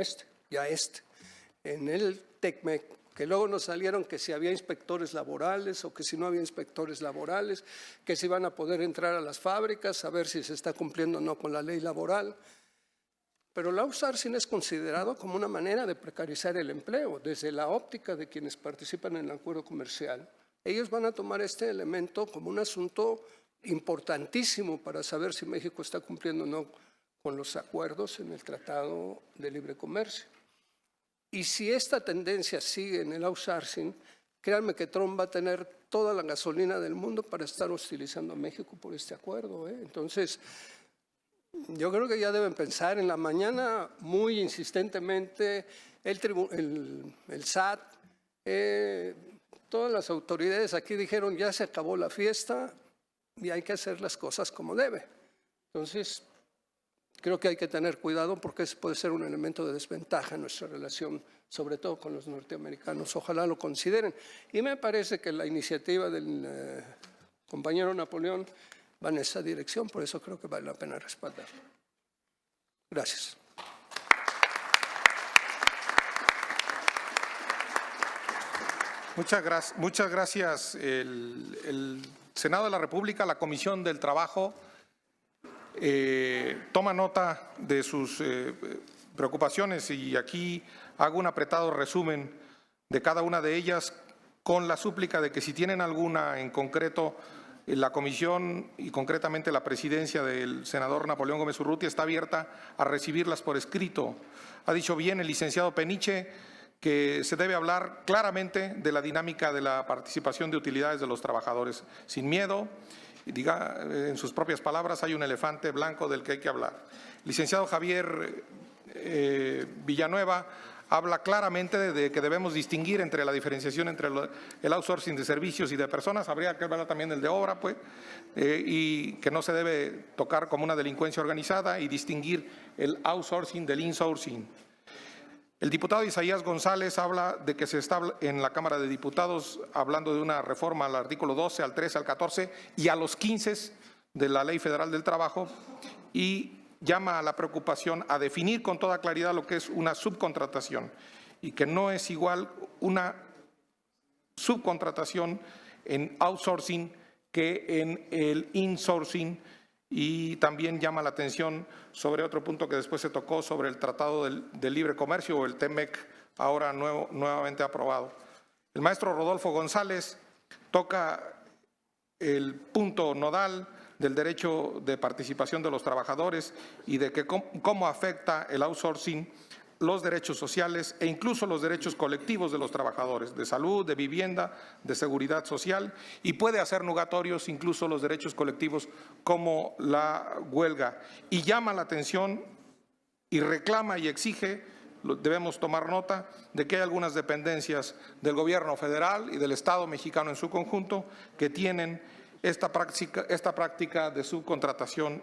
en el TECMEC, que luego nos salieron que si había inspectores laborales o que si no había inspectores laborales, que si van a poder entrar a las fábricas a ver si se está cumpliendo o no con la ley laboral. Pero el outsourcing es considerado como una manera de precarizar el empleo, desde la óptica de quienes participan en el acuerdo comercial. Ellos van a tomar este elemento como un asunto importantísimo para saber si México está cumpliendo o no con los acuerdos en el Tratado de Libre Comercio. Y si esta tendencia sigue en el outsourcing, créanme que Trump va a tener toda la gasolina del mundo para estar hostilizando a México por este acuerdo. Entonces, yo creo que ya deben pensar en la mañana muy insistentemente el SAT, todas las autoridades aquí dijeron ya se acabó la fiesta y hay que hacer las cosas como debe. Entonces, creo que hay que tener cuidado porque ese puede ser un elemento de desventaja en nuestra relación, sobre todo con los norteamericanos. Ojalá lo consideren. Y me parece que la iniciativa del compañero Napoleón va en esa dirección, por eso creo que vale la pena respaldarlo. Gracias. Muchas gracias. El Senado de la República, la Comisión del Trabajo, toma nota de sus preocupaciones y aquí hago un apretado resumen de cada una de ellas con la súplica de que si tienen alguna en concreto, la comisión y concretamente la presidencia del senador Napoleón Gómez Urrutia está abierta a recibirlas por escrito. Ha dicho bien el licenciado Peniche que se debe hablar claramente de la dinámica de la participación de utilidades de los trabajadores, sin miedo. Diga en sus propias palabras, hay un elefante blanco del que hay que hablar. Licenciado Javier Villanueva habla claramente de que debemos distinguir entre la diferenciación entre el outsourcing de servicios y de personas, habría que hablar también del de obra, pues, y que no se debe tocar como una delincuencia organizada y distinguir el outsourcing del insourcing. El diputado Isaías González habla de que se está en la Cámara de Diputados hablando de una reforma al artículo 12, al 13, al 14 y a los 15 de la Ley Federal del Trabajo y llama a la preocupación a definir con toda claridad lo que es una subcontratación y que no es igual una subcontratación en outsourcing que en el insourcing. Y también llama la atención sobre otro punto que después se tocó, sobre el Tratado del Libre Comercio o el TEMEC, ahora nuevamente aprobado. El maestro Rodolfo González toca el punto nodal del derecho de participación de los trabajadores y de que cómo afecta el outsourcing los derechos sociales e incluso los derechos colectivos de los trabajadores, de salud, de vivienda, de seguridad social, y puede hacer nugatorios incluso los derechos colectivos como la huelga. Y llama la atención y reclama y exige, debemos tomar nota, de que hay algunas dependencias del gobierno federal y del Estado mexicano en su conjunto que tienen esta práctica de subcontratación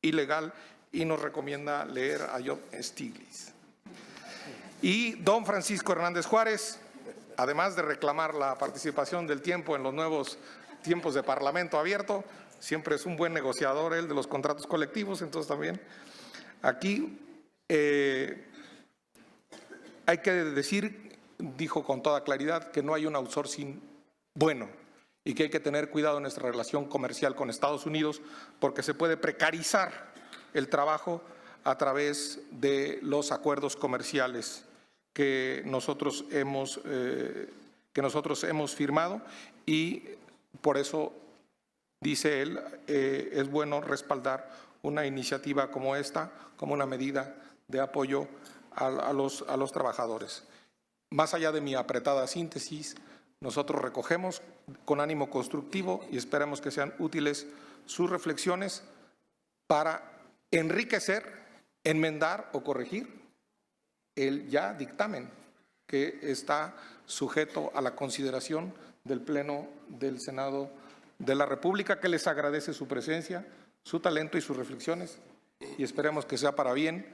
ilegal y nos recomienda leer a Job Stiglitz. Y don Francisco Hernández Juárez, además de reclamar la participación del tiempo en los nuevos tiempos de Parlamento abierto, siempre es un buen negociador él de los contratos colectivos, entonces también aquí hay que decir, dijo con toda claridad, que no hay un outsourcing bueno y que hay que tener cuidado en nuestra relación comercial con Estados Unidos porque se puede precarizar el trabajo a través de los acuerdos comerciales que nosotros hemos firmado y por eso, dice él, es bueno respaldar una iniciativa como esta, como una medida de apoyo a los trabajadores. Más allá de mi apretada síntesis, nosotros recogemos con ánimo constructivo y esperamos que sean útiles sus reflexiones para enriquecer, enmendar o corregir el ya dictamen que está sujeto a la consideración del Pleno del Senado de la República, que les agradece su presencia, su talento y sus reflexiones y esperemos que sea para bien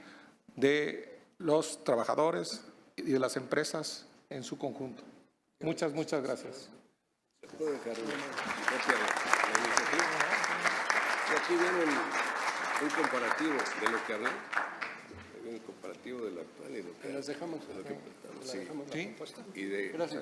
de los trabajadores y de las empresas en su conjunto. Muchas gracias. ¿Puedo dejar una copia de la iniciativa? Y aquí viene un comparativo de lo que hablan. Un comparativo de lo actual y lo que... Las dejamos. Sí. ¿Sí? Y de, Gracias.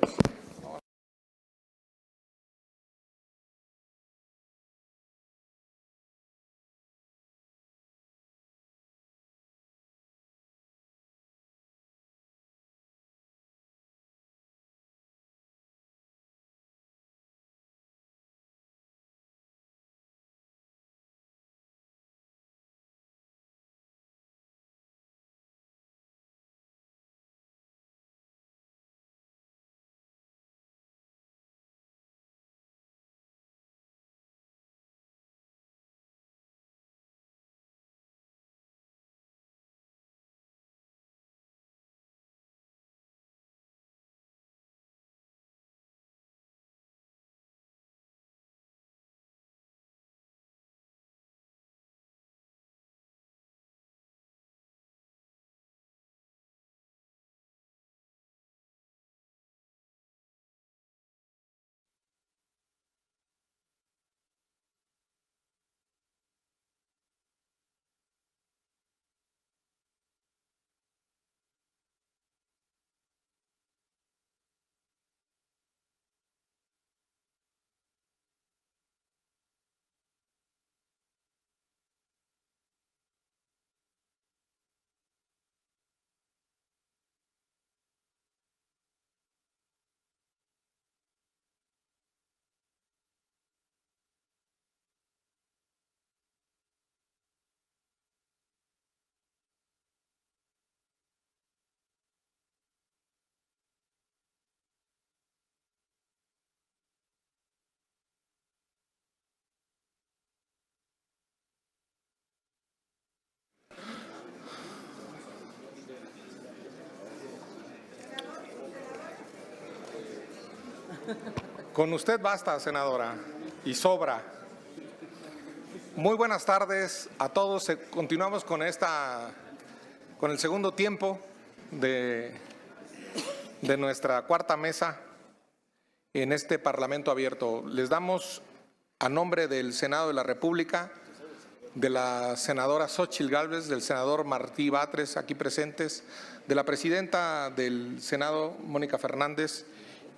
Con usted basta, senadora, y sobra. Muy buenas tardes a todos. Continuamos con el segundo tiempo de nuestra cuarta mesa en este Parlamento abierto. Les damos, a nombre del Senado de la República, de la senadora Xóchitl Gálvez, del senador Martí Batres, aquí presentes, de la presidenta del Senado, Mónica Fernández,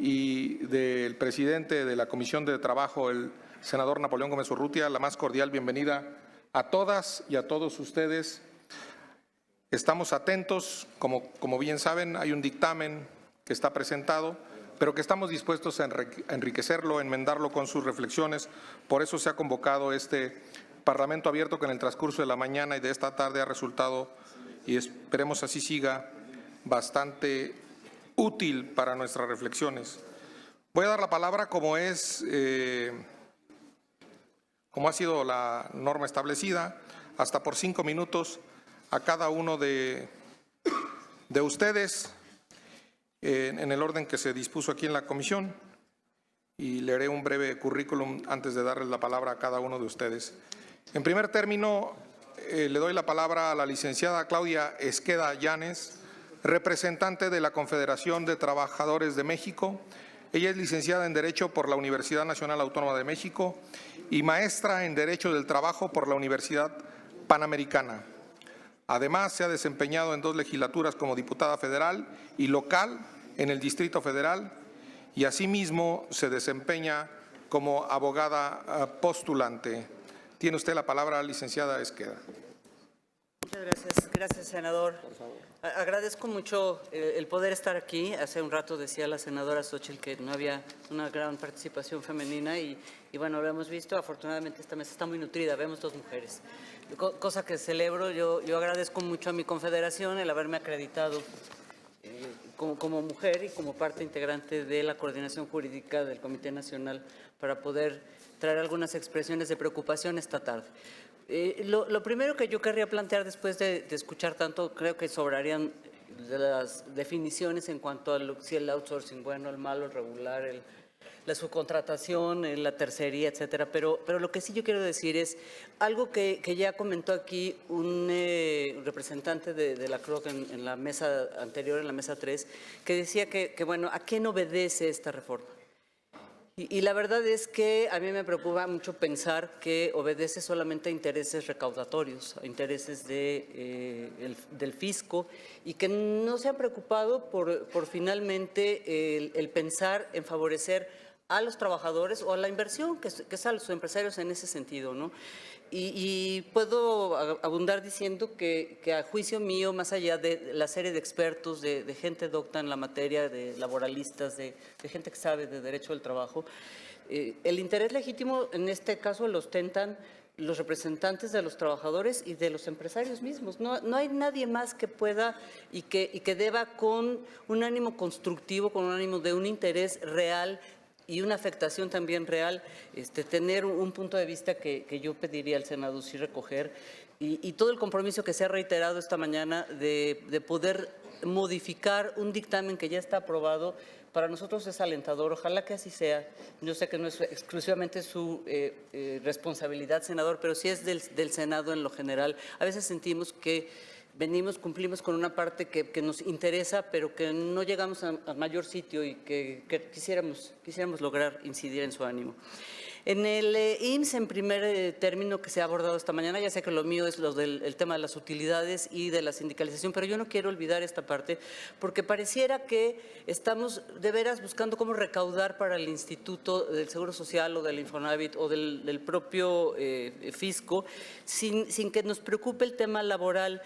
y del presidente de la Comisión de Trabajo, el senador Napoleón Gómez Urrutia, la más cordial bienvenida a todas y a todos ustedes. Estamos atentos, como bien saben, hay un dictamen que está presentado, pero que estamos dispuestos a enriquecerlo, a enmendarlo con sus reflexiones. Por eso se ha convocado este Parlamento abierto que en el transcurso de la mañana y de esta tarde ha resultado, y esperemos así siga, bastante útil para nuestras reflexiones. Voy a dar la palabra como ha sido la norma establecida, hasta por 5 minutos a cada uno de ustedes, en el orden que se dispuso aquí en la comisión, y leeré un breve currículum antes de darles la palabra a cada uno de ustedes. En primer término, le doy la palabra a la licenciada Claudia Esqueda Llanes, representante de la Confederación de Trabajadores de México. Ella es licenciada en Derecho por la Universidad Nacional Autónoma de México y maestra en Derecho del Trabajo por la Universidad Panamericana. Además, se ha desempeñado en 2 legislaturas como diputada federal y local en el Distrito Federal, y asimismo se desempeña como abogada postulante. Tiene usted la palabra, licenciada Esqueda. Muchas gracias. Gracias, senador. Agradezco mucho el poder estar aquí. Hace un rato decía la senadora Xóchitl que no había una gran participación femenina y bueno, lo hemos visto. Afortunadamente esta mesa está muy nutrida, vemos 2 mujeres, cosa que celebro. Yo agradezco mucho a mi confederación el haberme acreditado como mujer y como parte integrante de la coordinación jurídica del Comité Nacional para poder traer algunas expresiones de preocupación esta tarde. Lo primero que yo querría plantear después de escuchar tanto, creo que sobrarían las definiciones en cuanto a si el outsourcing, bueno, el malo, el regular, la subcontratación, la tercería, etcétera. Pero lo que sí yo quiero decir es algo que ya comentó aquí un representante de la CROC en la mesa anterior, en la mesa 3, que decía que bueno, ¿a quién obedece esta reforma? Y la verdad es que a mí me preocupa mucho pensar que obedece solamente a intereses recaudatorios, a intereses del fisco, y que no se han preocupado por finalmente el pensar en favorecer a los trabajadores o a la inversión, que es a los empresarios en ese sentido, ¿no? Y puedo abundar diciendo que a juicio mío, más allá de la serie de expertos, de gente docta en la materia, de laboralistas, de gente que sabe de derecho del trabajo, el interés legítimo en este caso lo ostentan los representantes de los trabajadores y de los empresarios mismos. No hay nadie más que pueda y que deba, con un ánimo constructivo, con un ánimo de un interés real y una afectación también real, tener un punto de vista que yo pediría al Senado sí recoger, y todo el compromiso que se ha reiterado esta mañana de poder modificar un dictamen que ya está aprobado. Para nosotros es alentador, ojalá que así sea. Yo sé que no es exclusivamente su responsabilidad, senador, pero sí es del Senado en lo general. A veces sentimos que cumplimos con una parte que nos interesa, pero que no llegamos a mayor sitio y que quisiéramos lograr incidir en su ánimo. En el IMSS, en primer término que se ha abordado esta mañana, ya sé que lo mío es el tema de las utilidades y de la sindicalización, pero yo no quiero olvidar esta parte, porque pareciera que estamos de veras buscando cómo recaudar para el Instituto del Seguro Social o del Infonavit o del propio fisco, sin que nos preocupe el tema laboral.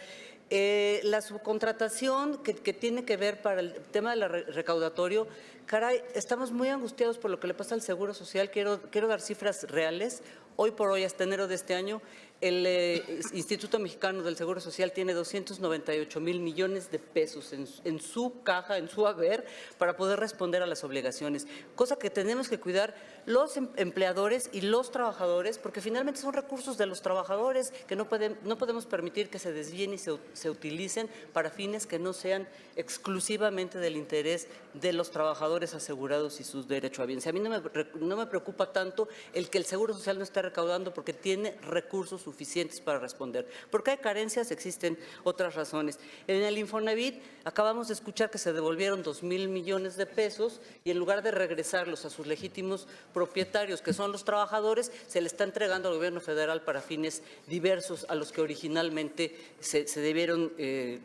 La subcontratación que tiene que ver para el tema del recaudatorio, caray, estamos muy angustiados por lo que le pasa al Seguro Social. Quiero dar cifras reales. Hoy por hoy, hasta enero de este año, el Instituto Mexicano del Seguro Social tiene 298,000 millones de pesos en su caja, en su haber, para poder responder a las obligaciones, cosa que tenemos que cuidar los empleadores y los trabajadores, porque finalmente son recursos de los trabajadores que no podemos permitir que se desvíen y se utilicen para fines que no sean exclusivamente del interés de los trabajadores asegurados y sus derechohabientes. A mí no me preocupa tanto el que el Seguro Social no esté recaudando porque tiene recursos suficientes para responder. Porque hay carencias, existen otras razones. En el Infonavit acabamos de escuchar que se devolvieron 2,000 millones de pesos y en lugar de regresarlos a sus legítimos propietarios, que son los trabajadores, se le está entregando al gobierno federal para fines diversos a los que originalmente se debieron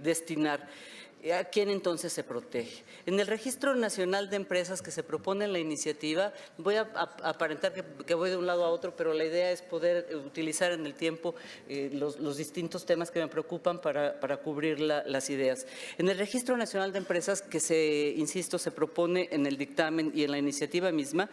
destinar. ¿A quién entonces se protege? En el Registro Nacional de Empresas que se propone en la iniciativa, voy a aparentar que voy de un lado a otro, pero la idea es poder utilizar en el tiempo los distintos temas que me preocupan para cubrir las ideas. En el Registro Nacional de Empresas que insisto, se propone en el dictamen y en la iniciativa misma,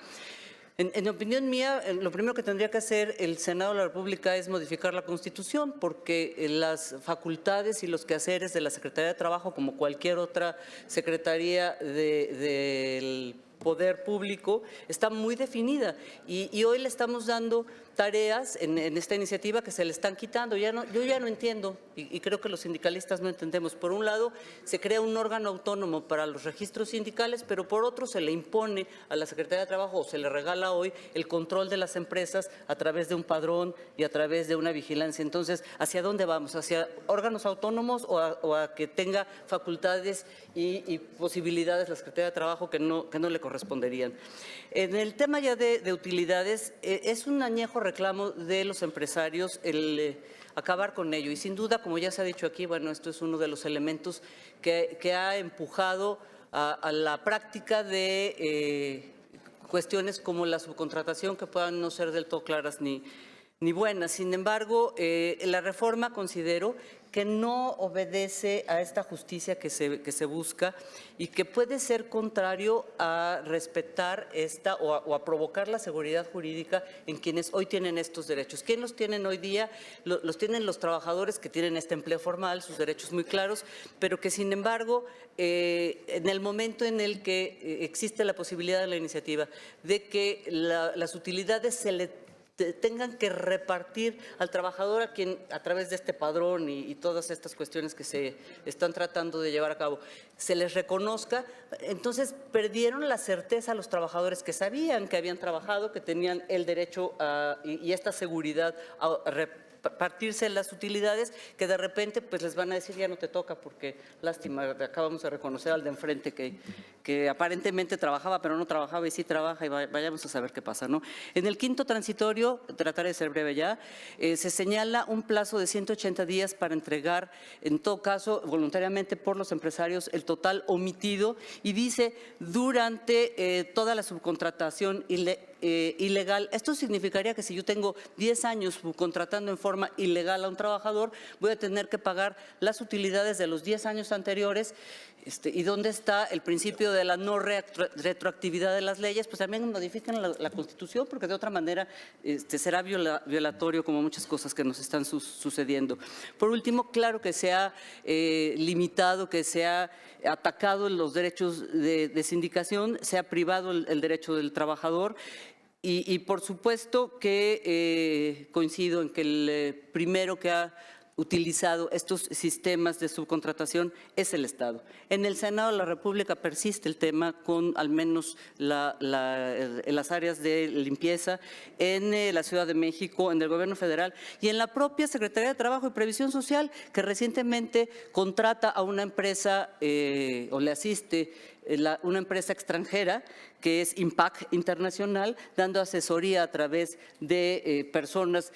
en opinión mía, lo primero que tendría que hacer el Senado de la República es modificar la Constitución, porque las facultades y los quehaceres de la Secretaría de Trabajo, como cualquier otra secretaría del poder público, está muy definida y hoy le estamos dando tareas en esta iniciativa que se le están quitando. Yo ya no entiendo y creo que los sindicalistas no entendemos. Por un lado, se crea un órgano autónomo para los registros sindicales, pero por otro se le impone a la Secretaría de Trabajo o se le regala hoy el control de las empresas a través de un padrón y a través de una vigilancia. Entonces, ¿hacia dónde vamos? ¿Hacia órganos autónomos o a que tenga facultades y posibilidades la Secretaría de Trabajo que no le corresponderían? En el tema ya de utilidades, es un añejo reclamo de los empresarios el acabar con ello. Y sin duda, como ya se ha dicho aquí, bueno, esto es uno de los elementos que ha empujado a la práctica de cuestiones como la subcontratación que puedan no ser del todo claras ni buenas. Sin embargo, la reforma considero que no obedece a esta justicia que se busca y que puede ser contrario a respetar o a provocar la seguridad jurídica en quienes hoy tienen estos derechos. ¿Quién los tienen hoy día? Los tienen los trabajadores que tienen este empleo formal, sus derechos muy claros, pero que sin embargo, en el momento en el que existe la posibilidad de la iniciativa de que las utilidades se le tengan que repartir al trabajador a quien a través de este padrón y todas estas cuestiones que se están tratando de llevar a cabo se les reconozca, entonces perdieron la certeza a los trabajadores que sabían que habían trabajado, que tenían el derecho y esta seguridad a repartirse las utilidades, que de repente pues les van a decir ya no te toca porque lástima, acabamos de reconocer al de enfrente que aparentemente trabajaba pero no trabajaba y sí trabaja y vayamos a saber qué pasa, ¿no? En el quinto transitorio, trataré de ser breve ya, se señala un plazo de 180 días para entregar, en todo caso, voluntariamente por los empresarios, el total omitido y dice durante toda la subcontratación ilegal. Esto significaría que si yo tengo 10 años subcontratando en forma ilegal a un trabajador, voy a tener que pagar las utilidades de los 10 años anteriores. ¿Y dónde está el principio de la no retroactividad de las leyes? Pues también modifican la Constitución, porque de otra manera será violatorio como muchas cosas que nos están sucediendo. Por último, claro que se ha limitado, que se ha atacado los derechos de sindicación, se ha privado el derecho del trabajador. Y por supuesto que coincido en que el primero que ha utilizado estos sistemas de subcontratación es el Estado. En el Senado de la República persiste el tema con al menos las áreas de limpieza, en la Ciudad de México, en el Gobierno Federal y en la propia Secretaría de Trabajo y Previsión Social, que recientemente contrata a una empresa o le asiste una empresa extranjera que es Impact Internacional, dando asesoría a través de personas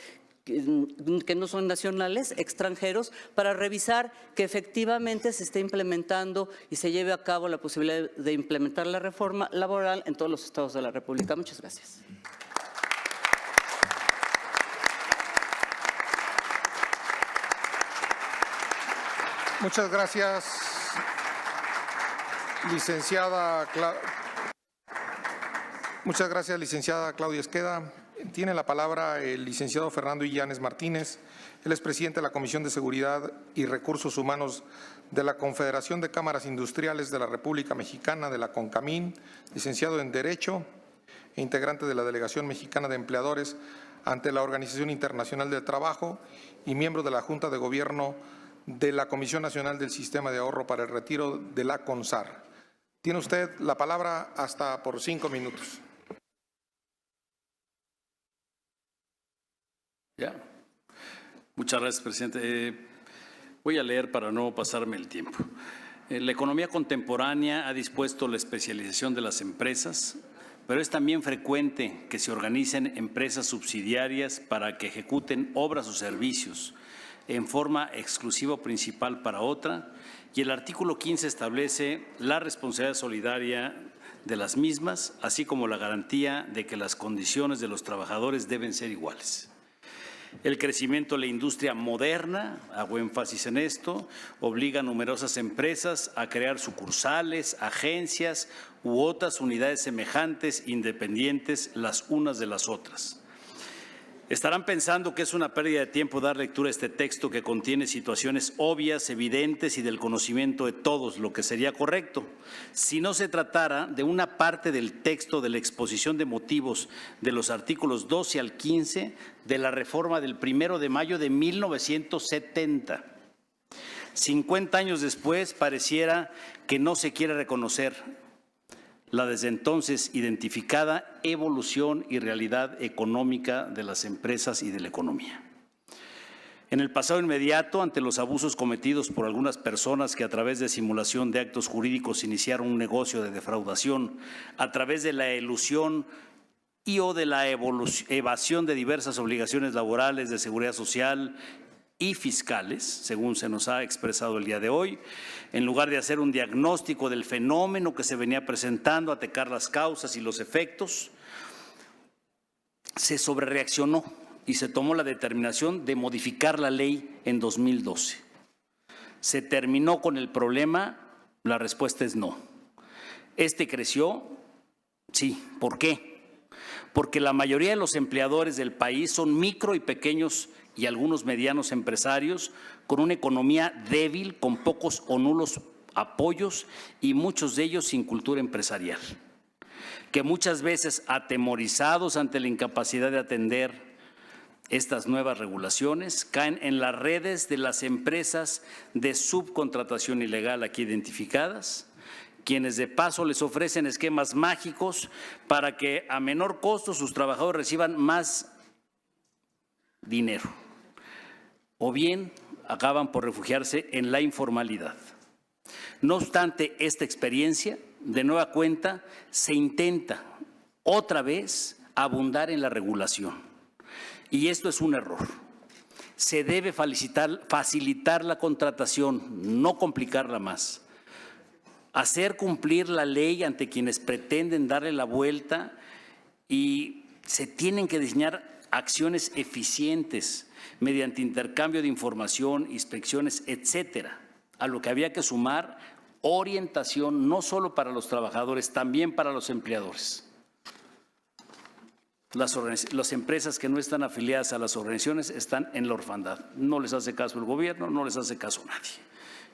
que no son nacionales, extranjeros, para revisar que efectivamente se esté implementando y se lleve a cabo la posibilidad de implementar la reforma laboral en todos los estados de la República. Muchas gracias. Muchas gracias, licenciada Claudia Esqueda. Tiene la palabra el licenciado Fernando Illanes Martínez. Él es presidente de la Comisión de Seguridad y Recursos Humanos de la Confederación de Cámaras Industriales de la República Mexicana, de la CONCAMIN, licenciado en Derecho e integrante de la Delegación Mexicana de Empleadores ante la Organización Internacional del Trabajo y miembro de la Junta de Gobierno de la Comisión Nacional del Sistema de Ahorro para el Retiro de la CONSAR. Tiene usted la palabra hasta por 5 minutos. Ya. Muchas gracias, presidente. Voy a leer para no pasarme el tiempo. La economía contemporánea ha dispuesto la especialización de las empresas, pero es también frecuente que se organicen empresas subsidiarias para que ejecuten obras o servicios en forma exclusiva o principal para otra, y el artículo 15 establece la responsabilidad solidaria de las mismas, así como la garantía de que las condiciones de los trabajadores deben ser iguales. El crecimiento de la industria moderna, hago énfasis en esto, obliga a numerosas empresas a crear sucursales, agencias u otras unidades semejantes, independientes las unas de las otras. Estarán pensando que es una pérdida de tiempo dar lectura a este texto que contiene situaciones obvias, evidentes y del conocimiento de todos, lo que sería correcto, si no se tratara de una parte del texto de la exposición de motivos de los artículos 12 al 15 de la reforma del 1 de mayo de 1970. 50 años después pareciera que no se quiere reconocer la desde entonces identificada evolución y realidad económica de las empresas y de la economía. En el pasado inmediato, ante los abusos cometidos por algunas personas que a través de simulación de actos jurídicos iniciaron un negocio de defraudación, a través de la elusión y o de la evasión de diversas obligaciones laborales, de seguridad social y fiscales, según se nos ha expresado el día de hoy, en lugar de hacer un diagnóstico del fenómeno que se venía presentando, atacar las causas y los efectos, se sobrereaccionó y se tomó la determinación de modificar la ley en 2012. ¿Se terminó con el problema? La respuesta es no. ¿Este creció? Sí. ¿Por qué? Porque la mayoría de los empleadores del país son micro y pequeños y algunos medianos empresarios con una economía débil, con pocos o nulos apoyos y muchos de ellos sin cultura empresarial, que muchas veces atemorizados ante la incapacidad de atender estas nuevas regulaciones, caen en las redes de las empresas de subcontratación ilegal aquí identificadas, quienes de paso les ofrecen esquemas mágicos para que a menor costo sus trabajadores reciban más dinero, o bien acaban por refugiarse en la informalidad. No obstante esta experiencia, de nueva cuenta, se intenta otra vez abundar en la regulación. Y esto es un error. Se debe facilitar la contratación, no complicarla más. Hacer cumplir la ley ante quienes pretenden darle la vuelta, y se tienen que diseñar acciones eficientes mediante intercambio de información, inspecciones, etcétera, a lo que había que sumar orientación no solo para los trabajadores, también para los empleadores. Las empresas que no están afiliadas a las organizaciones están en la orfandad. No les hace caso el gobierno, no les hace caso nadie,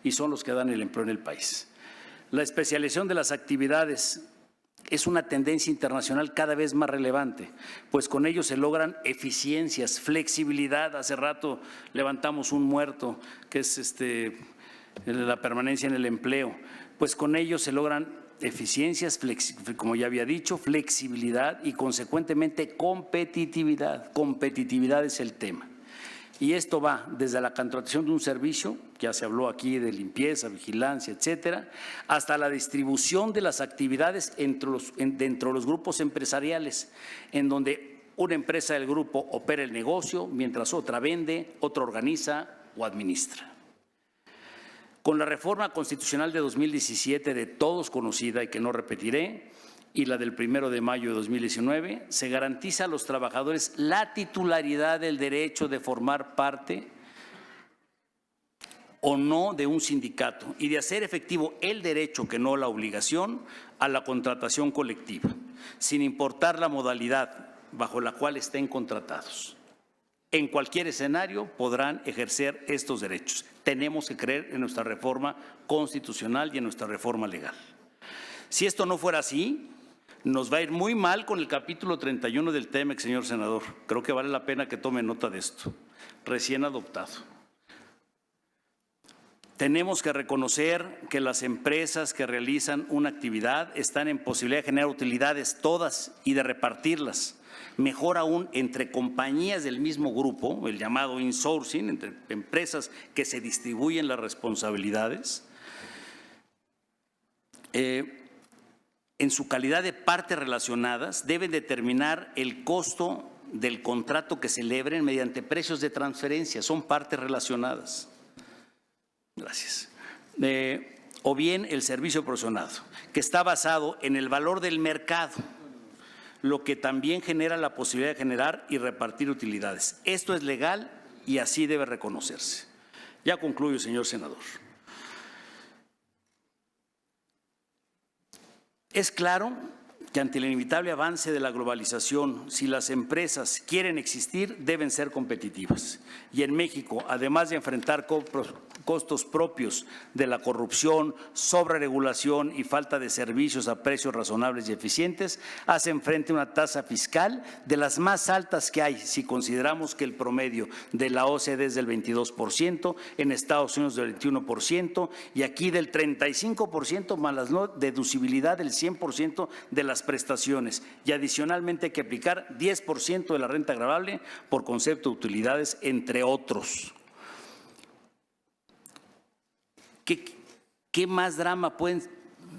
y son los que dan el empleo en el país. La especialización de las actividades es una tendencia internacional cada vez más relevante, pues con ello se logran eficiencias, flexibilidad. Hace rato levantamos un muerto, que es la permanencia en el empleo. Pues con ello se logran eficiencias, como ya había dicho, flexibilidad y consecuentemente competitividad. Competitividad es el tema. Y esto va desde la contratación de un servicio, ya se habló aquí de limpieza, vigilancia, etcétera, hasta la distribución de las actividades dentro de los grupos empresariales, en donde una empresa del grupo opera el negocio, mientras otra vende, otra organiza o administra. Con la reforma constitucional de 2017, de todos conocida y que no repetiré, y la del 1 de mayo de 2019, se garantiza a los trabajadores la titularidad del derecho de formar parte o no de un sindicato y de hacer efectivo el derecho, que no la obligación, a la contratación colectiva, sin importar la modalidad, bajo la cual estén contratados. En cualquier escenario podrán ejercer estos derechos. Tenemos que creer en nuestra reforma constitucional y en nuestra reforma legal. Si esto no fuera así, nos va a ir muy mal con el capítulo 31 del TEMEC, señor senador. Creo que vale la pena que tome nota de esto. Recién adoptado. Tenemos que reconocer que las empresas que realizan una actividad están en posibilidad de generar utilidades todas y de repartirlas. Mejor aún entre compañías del mismo grupo, el llamado insourcing, entre empresas que se distribuyen las responsabilidades. En su calidad de partes relacionadas, deben determinar el costo del contrato que celebren mediante precios de transferencia. Son partes relacionadas. Gracias. O bien el servicio proporcionado, que está basado en el valor del mercado, lo que también genera la posibilidad de generar y repartir utilidades. Esto es legal y así debe reconocerse. Ya concluyo, señor senador. Es claro que ante el inevitable avance de la globalización, si las empresas quieren existir, deben ser competitivas. Y en México, además de enfrentar costos propios de la corrupción, sobreregulación y falta de servicios a precios razonables y eficientes, hacen frente a una tasa fiscal de las más altas que hay, si consideramos que el promedio de la OCDE es del 22%, en Estados Unidos del 21% y aquí del 35%, más la no deducibilidad del 100% de las prestaciones. Y adicionalmente hay que aplicar 10% de la renta gravable por concepto de utilidades, entre otros. ¿Qué más drama pueden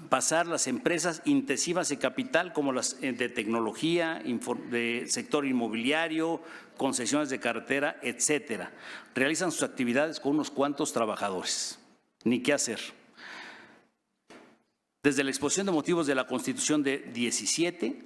pasar las empresas intensivas de capital como las de tecnología, de sector inmobiliario, concesiones de carretera, etcétera? Realizan sus actividades con unos cuantos trabajadores. Ni qué hacer. Desde la exposición de motivos de la Constitución de 17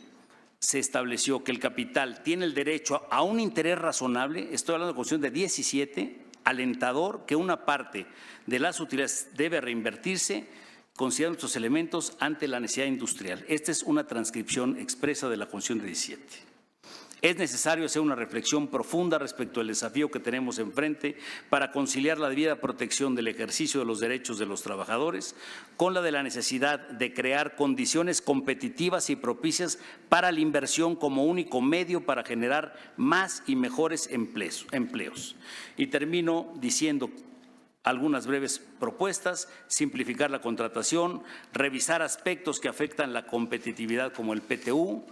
se estableció que el capital tiene el derecho a un interés razonable, estoy hablando de la Constitución de 17, alentador, que una parte de las utilidades debe reinvertirse considerando estos elementos ante la necesidad industrial. Esta es una transcripción expresa de la Constitución de 17. Es necesario hacer una reflexión profunda respecto al desafío que tenemos enfrente para conciliar la debida protección del ejercicio de los derechos de los trabajadores con la de la necesidad de crear condiciones competitivas y propicias para la inversión como único medio para generar más y mejores empleos. Y termino diciendo algunas breves propuestas: simplificar la contratación, revisar aspectos que afectan la competitividad como el PTU,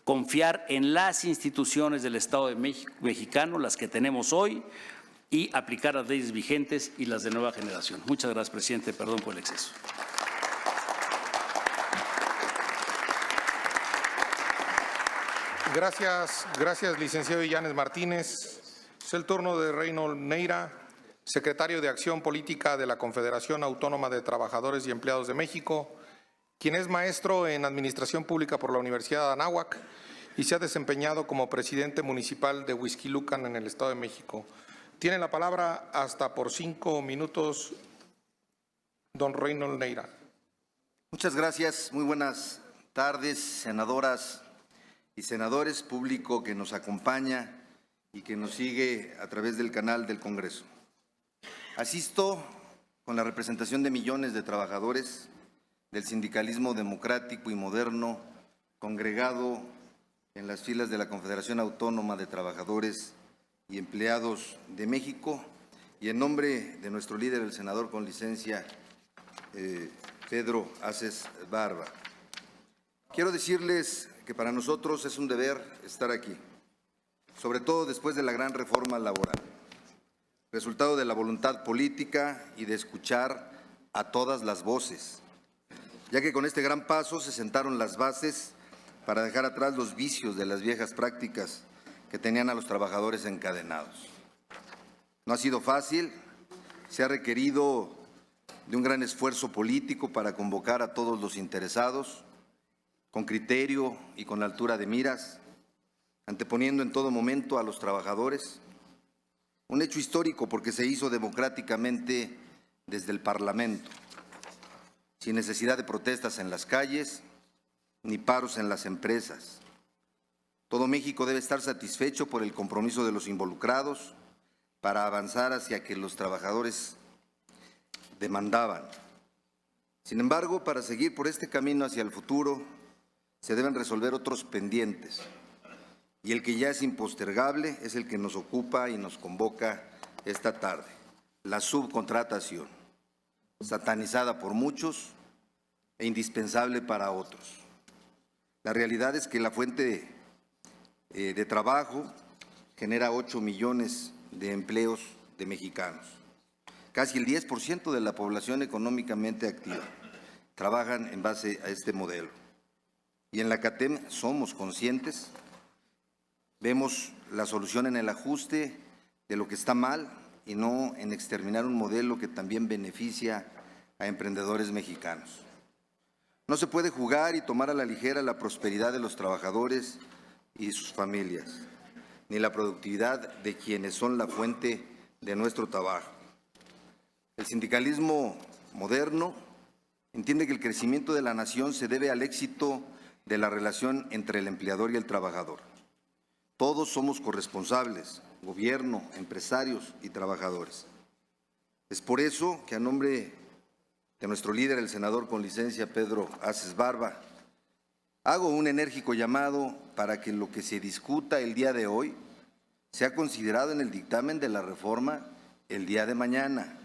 confiar en las instituciones del Estado de México mexicano, las que tenemos hoy, y aplicar las leyes vigentes y las de nueva generación. Muchas gracias, presidente. Perdón por el exceso. Gracias, licenciado Illanes Martínez. Es el turno de Reynold Neira, secretario de Acción Política de la Confederación Autónoma de Trabajadores y Empleados de México, quien es maestro en Administración Pública por la Universidad de Anáhuac y se ha desempeñado como presidente municipal de Huixquilucan en el Estado de México. Tiene la palabra hasta por 5 minutos, don Reynold Neira. Muchas gracias. Muy buenas tardes, senadoras y senadores, público que nos acompaña y que nos sigue a través del canal del Congreso. Asisto con la representación de millones de trabajadores del sindicalismo democrático y moderno congregado en las filas de la Confederación Autónoma de Trabajadores y Empleados de México, y en nombre de nuestro líder, el senador con licencia Pedro Aces Barba. Quiero decirles que para nosotros es un deber estar aquí, sobre todo después de la gran reforma laboral, resultado de la voluntad política y de escuchar a todas las voces, ya que con este gran paso se sentaron las bases para dejar atrás los vicios de las viejas prácticas que tenían a los trabajadores encadenados. No ha sido fácil, se ha requerido de un gran esfuerzo político para convocar a todos los interesados, con criterio y con altura de miras, anteponiendo en todo momento a los trabajadores. Un hecho histórico porque se hizo democráticamente desde el Parlamento, sin necesidad de protestas en las calles ni paros en las empresas. Todo México debe estar satisfecho por el compromiso de los involucrados para avanzar hacia que los trabajadores demandaban. Sin embargo, para seguir por este camino hacia el futuro, se deben resolver otros pendientes. Y el que ya es impostergable es el que nos ocupa y nos convoca esta tarde: la subcontratación, satanizada por muchos e indispensable para otros. La realidad es que la fuente de trabajo genera 8 millones de empleos de mexicanos. Casi el 10% de la población económicamente activa trabajan en base a este modelo. Y en la CATEM somos conscientes, vemos la solución en el ajuste de lo que está mal y no en exterminar un modelo que también beneficia a emprendedores mexicanos. No se puede jugar y tomar a la ligera la prosperidad de los trabajadores y sus familias, ni la productividad de quienes son la fuente de nuestro trabajo. El sindicalismo moderno entiende que el crecimiento de la nación se debe al éxito de la relación entre el empleador y el trabajador. Todos somos corresponsables, gobierno, empresarios y trabajadores. Es por eso que a nombre de nuestro líder, el senador con licencia Pedro Aces Barba, hago un enérgico llamado para que lo que se discuta el día de hoy sea considerado en el dictamen de la reforma el día de mañana,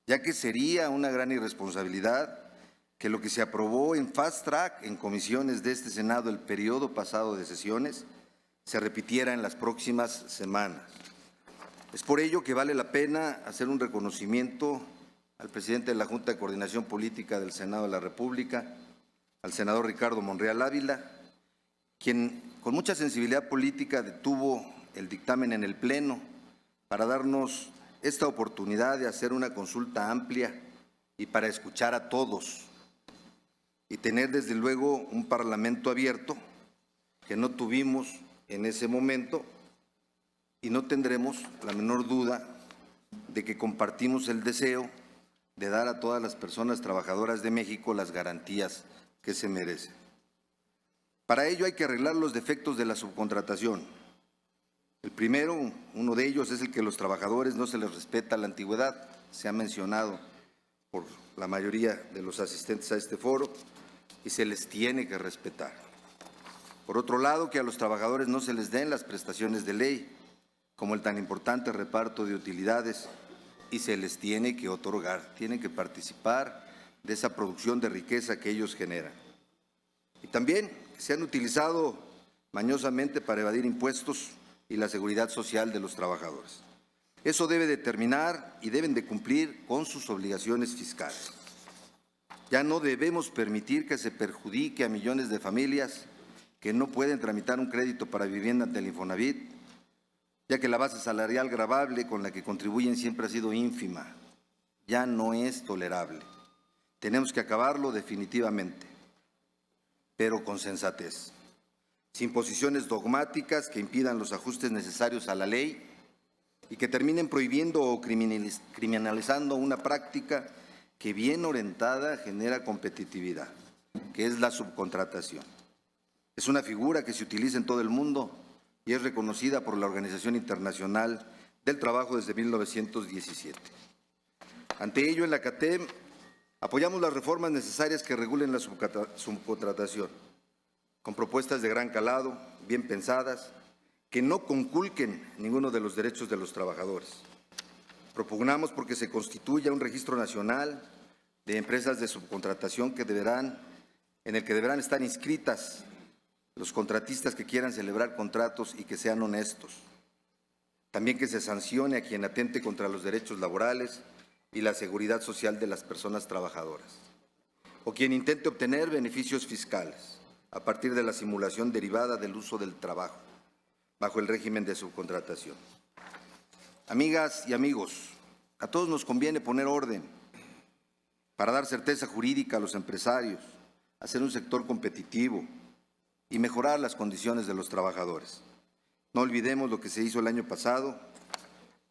ya que sería una gran irresponsabilidad que lo que se aprobó en fast track en comisiones de este Senado el periodo pasado de sesiones se repitiera en las próximas semanas. Es por ello que vale la pena hacer un reconocimiento al presidente de la Junta de Coordinación Política del Senado de la República, al senador Ricardo Monreal Ávila, quien con mucha sensibilidad política detuvo el dictamen en el Pleno para darnos esta oportunidad de hacer una consulta amplia y para escuchar a todos y tener desde luego un parlamento abierto que no tuvimos en ese momento y no tendremos la menor duda de que compartimos el deseo de dar a todas las personas trabajadoras de México las garantías que se merecen. Para ello hay que arreglar los defectos de la subcontratación. El primero, uno de ellos, es el que a los trabajadores no se les respeta la antigüedad. Se ha mencionado por la mayoría de los asistentes a este foro y se les tiene que respetar. Por otro lado, que a los trabajadores no se les den las prestaciones de ley, como el tan importante reparto de utilidades, y se les tiene que otorgar, tienen que participar de esa producción de riqueza que ellos generan. Y también que se han utilizado mañosamente para evadir impuestos y la seguridad social de los trabajadores. Eso debe de terminar y deben de cumplir con sus obligaciones fiscales. Ya no debemos permitir que se perjudique a millones de familias que no pueden tramitar un crédito para vivienda ante el Infonavit, ya que la base salarial gravable con la que contribuyen siempre ha sido ínfima. Ya no es tolerable. Tenemos que acabarlo definitivamente, pero con sensatez, sin posiciones dogmáticas que impidan los ajustes necesarios a la ley y que terminen prohibiendo o criminalizando una práctica que bien orientada genera competitividad, que es la subcontratación. Es una figura que se utiliza en todo el mundo y es reconocida por la Organización Internacional del Trabajo desde 1917. Ante ello, en la CATEM apoyamos las reformas necesarias que regulen la subcontratación, con propuestas de gran calado, bien pensadas, que no conculquen ninguno de los derechos de los trabajadores. Propugnamos porque se constituya un registro nacional de empresas de subcontratación en el que deberán estar inscritas los contratistas que quieran celebrar contratos y que sean honestos. También que se sancione a quien atente contra los derechos laborales y la seguridad social de las personas trabajadoras, o quien intente obtener beneficios fiscales a partir de la simulación derivada del uso del trabajo, bajo el régimen de subcontratación. Amigas y amigos, a todos nos conviene poner orden para dar certeza jurídica a los empresarios, hacer un sector competitivo y mejorar las condiciones de los trabajadores. No olvidemos lo que se hizo el año pasado,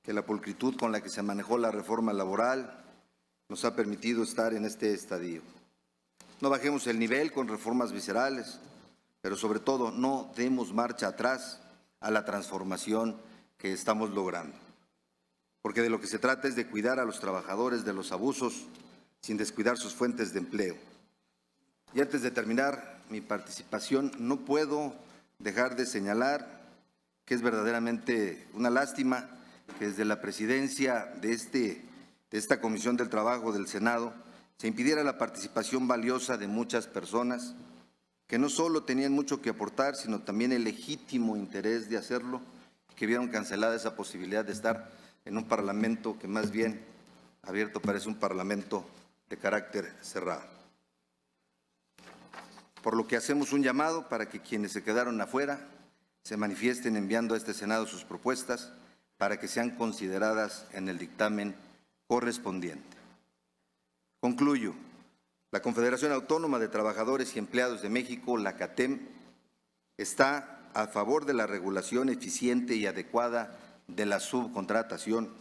que la pulcritud con la que se manejó la reforma laboral nos ha permitido estar en este estadio. No bajemos el nivel con reformas viscerales, pero sobre todo no demos marcha atrás a la transformación que estamos logrando. Porque de lo que se trata es de cuidar a los trabajadores de los abusos sin descuidar sus fuentes de empleo. Y antes de terminar mi participación, no puedo dejar de señalar que es verdaderamente una lástima que desde la presidencia de esta Comisión del Trabajo del Senado se impidiera la participación valiosa de muchas personas que no solo tenían mucho que aportar, sino también el legítimo interés de hacerlo, que vieron cancelada esa posibilidad de estar en un parlamento que más bien abierto parece un parlamento de carácter cerrado. Por lo que hacemos un llamado para que quienes se quedaron afuera se manifiesten enviando a este Senado sus propuestas para que sean consideradas en el dictamen correspondiente. Concluyo. La Confederación Autónoma de Trabajadores y Empleados de México, la CATEM, está a favor de la regulación eficiente y adecuada de la subcontratación,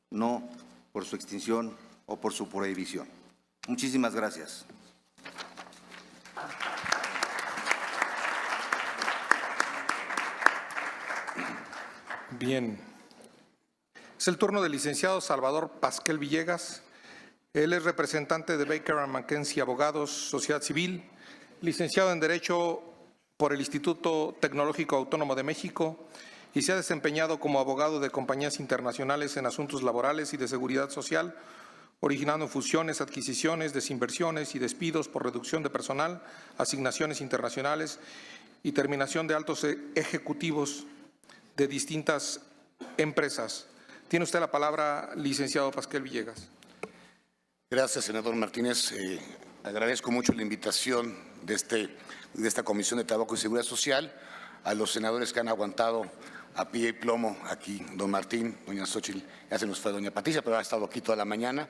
no por su extinción o por su prohibición. Muchísimas gracias. Bien. Es el turno del licenciado Salvador Pasquel Villegas. Él es representante de Baker & McKenzie Abogados, Sociedad Civil, licenciado en Derecho por el Instituto Tecnológico Autónomo de México y se ha desempeñado como abogado de compañías internacionales en asuntos laborales y de seguridad social, originando fusiones, adquisiciones, desinversiones y despidos por reducción de personal, asignaciones internacionales y terminación de altos ejecutivos de distintas empresas. Tiene usted la palabra, licenciado Pasquel Villegas. Gracias, senador Martínez. Agradezco mucho la invitación de esta Comisión de Trabajo y Seguridad Social, a los senadores que han aguantado a pie y plomo aquí, don Martín, doña Xóchitl, ya se nos fue doña Patricia, pero ha estado aquí toda la mañana.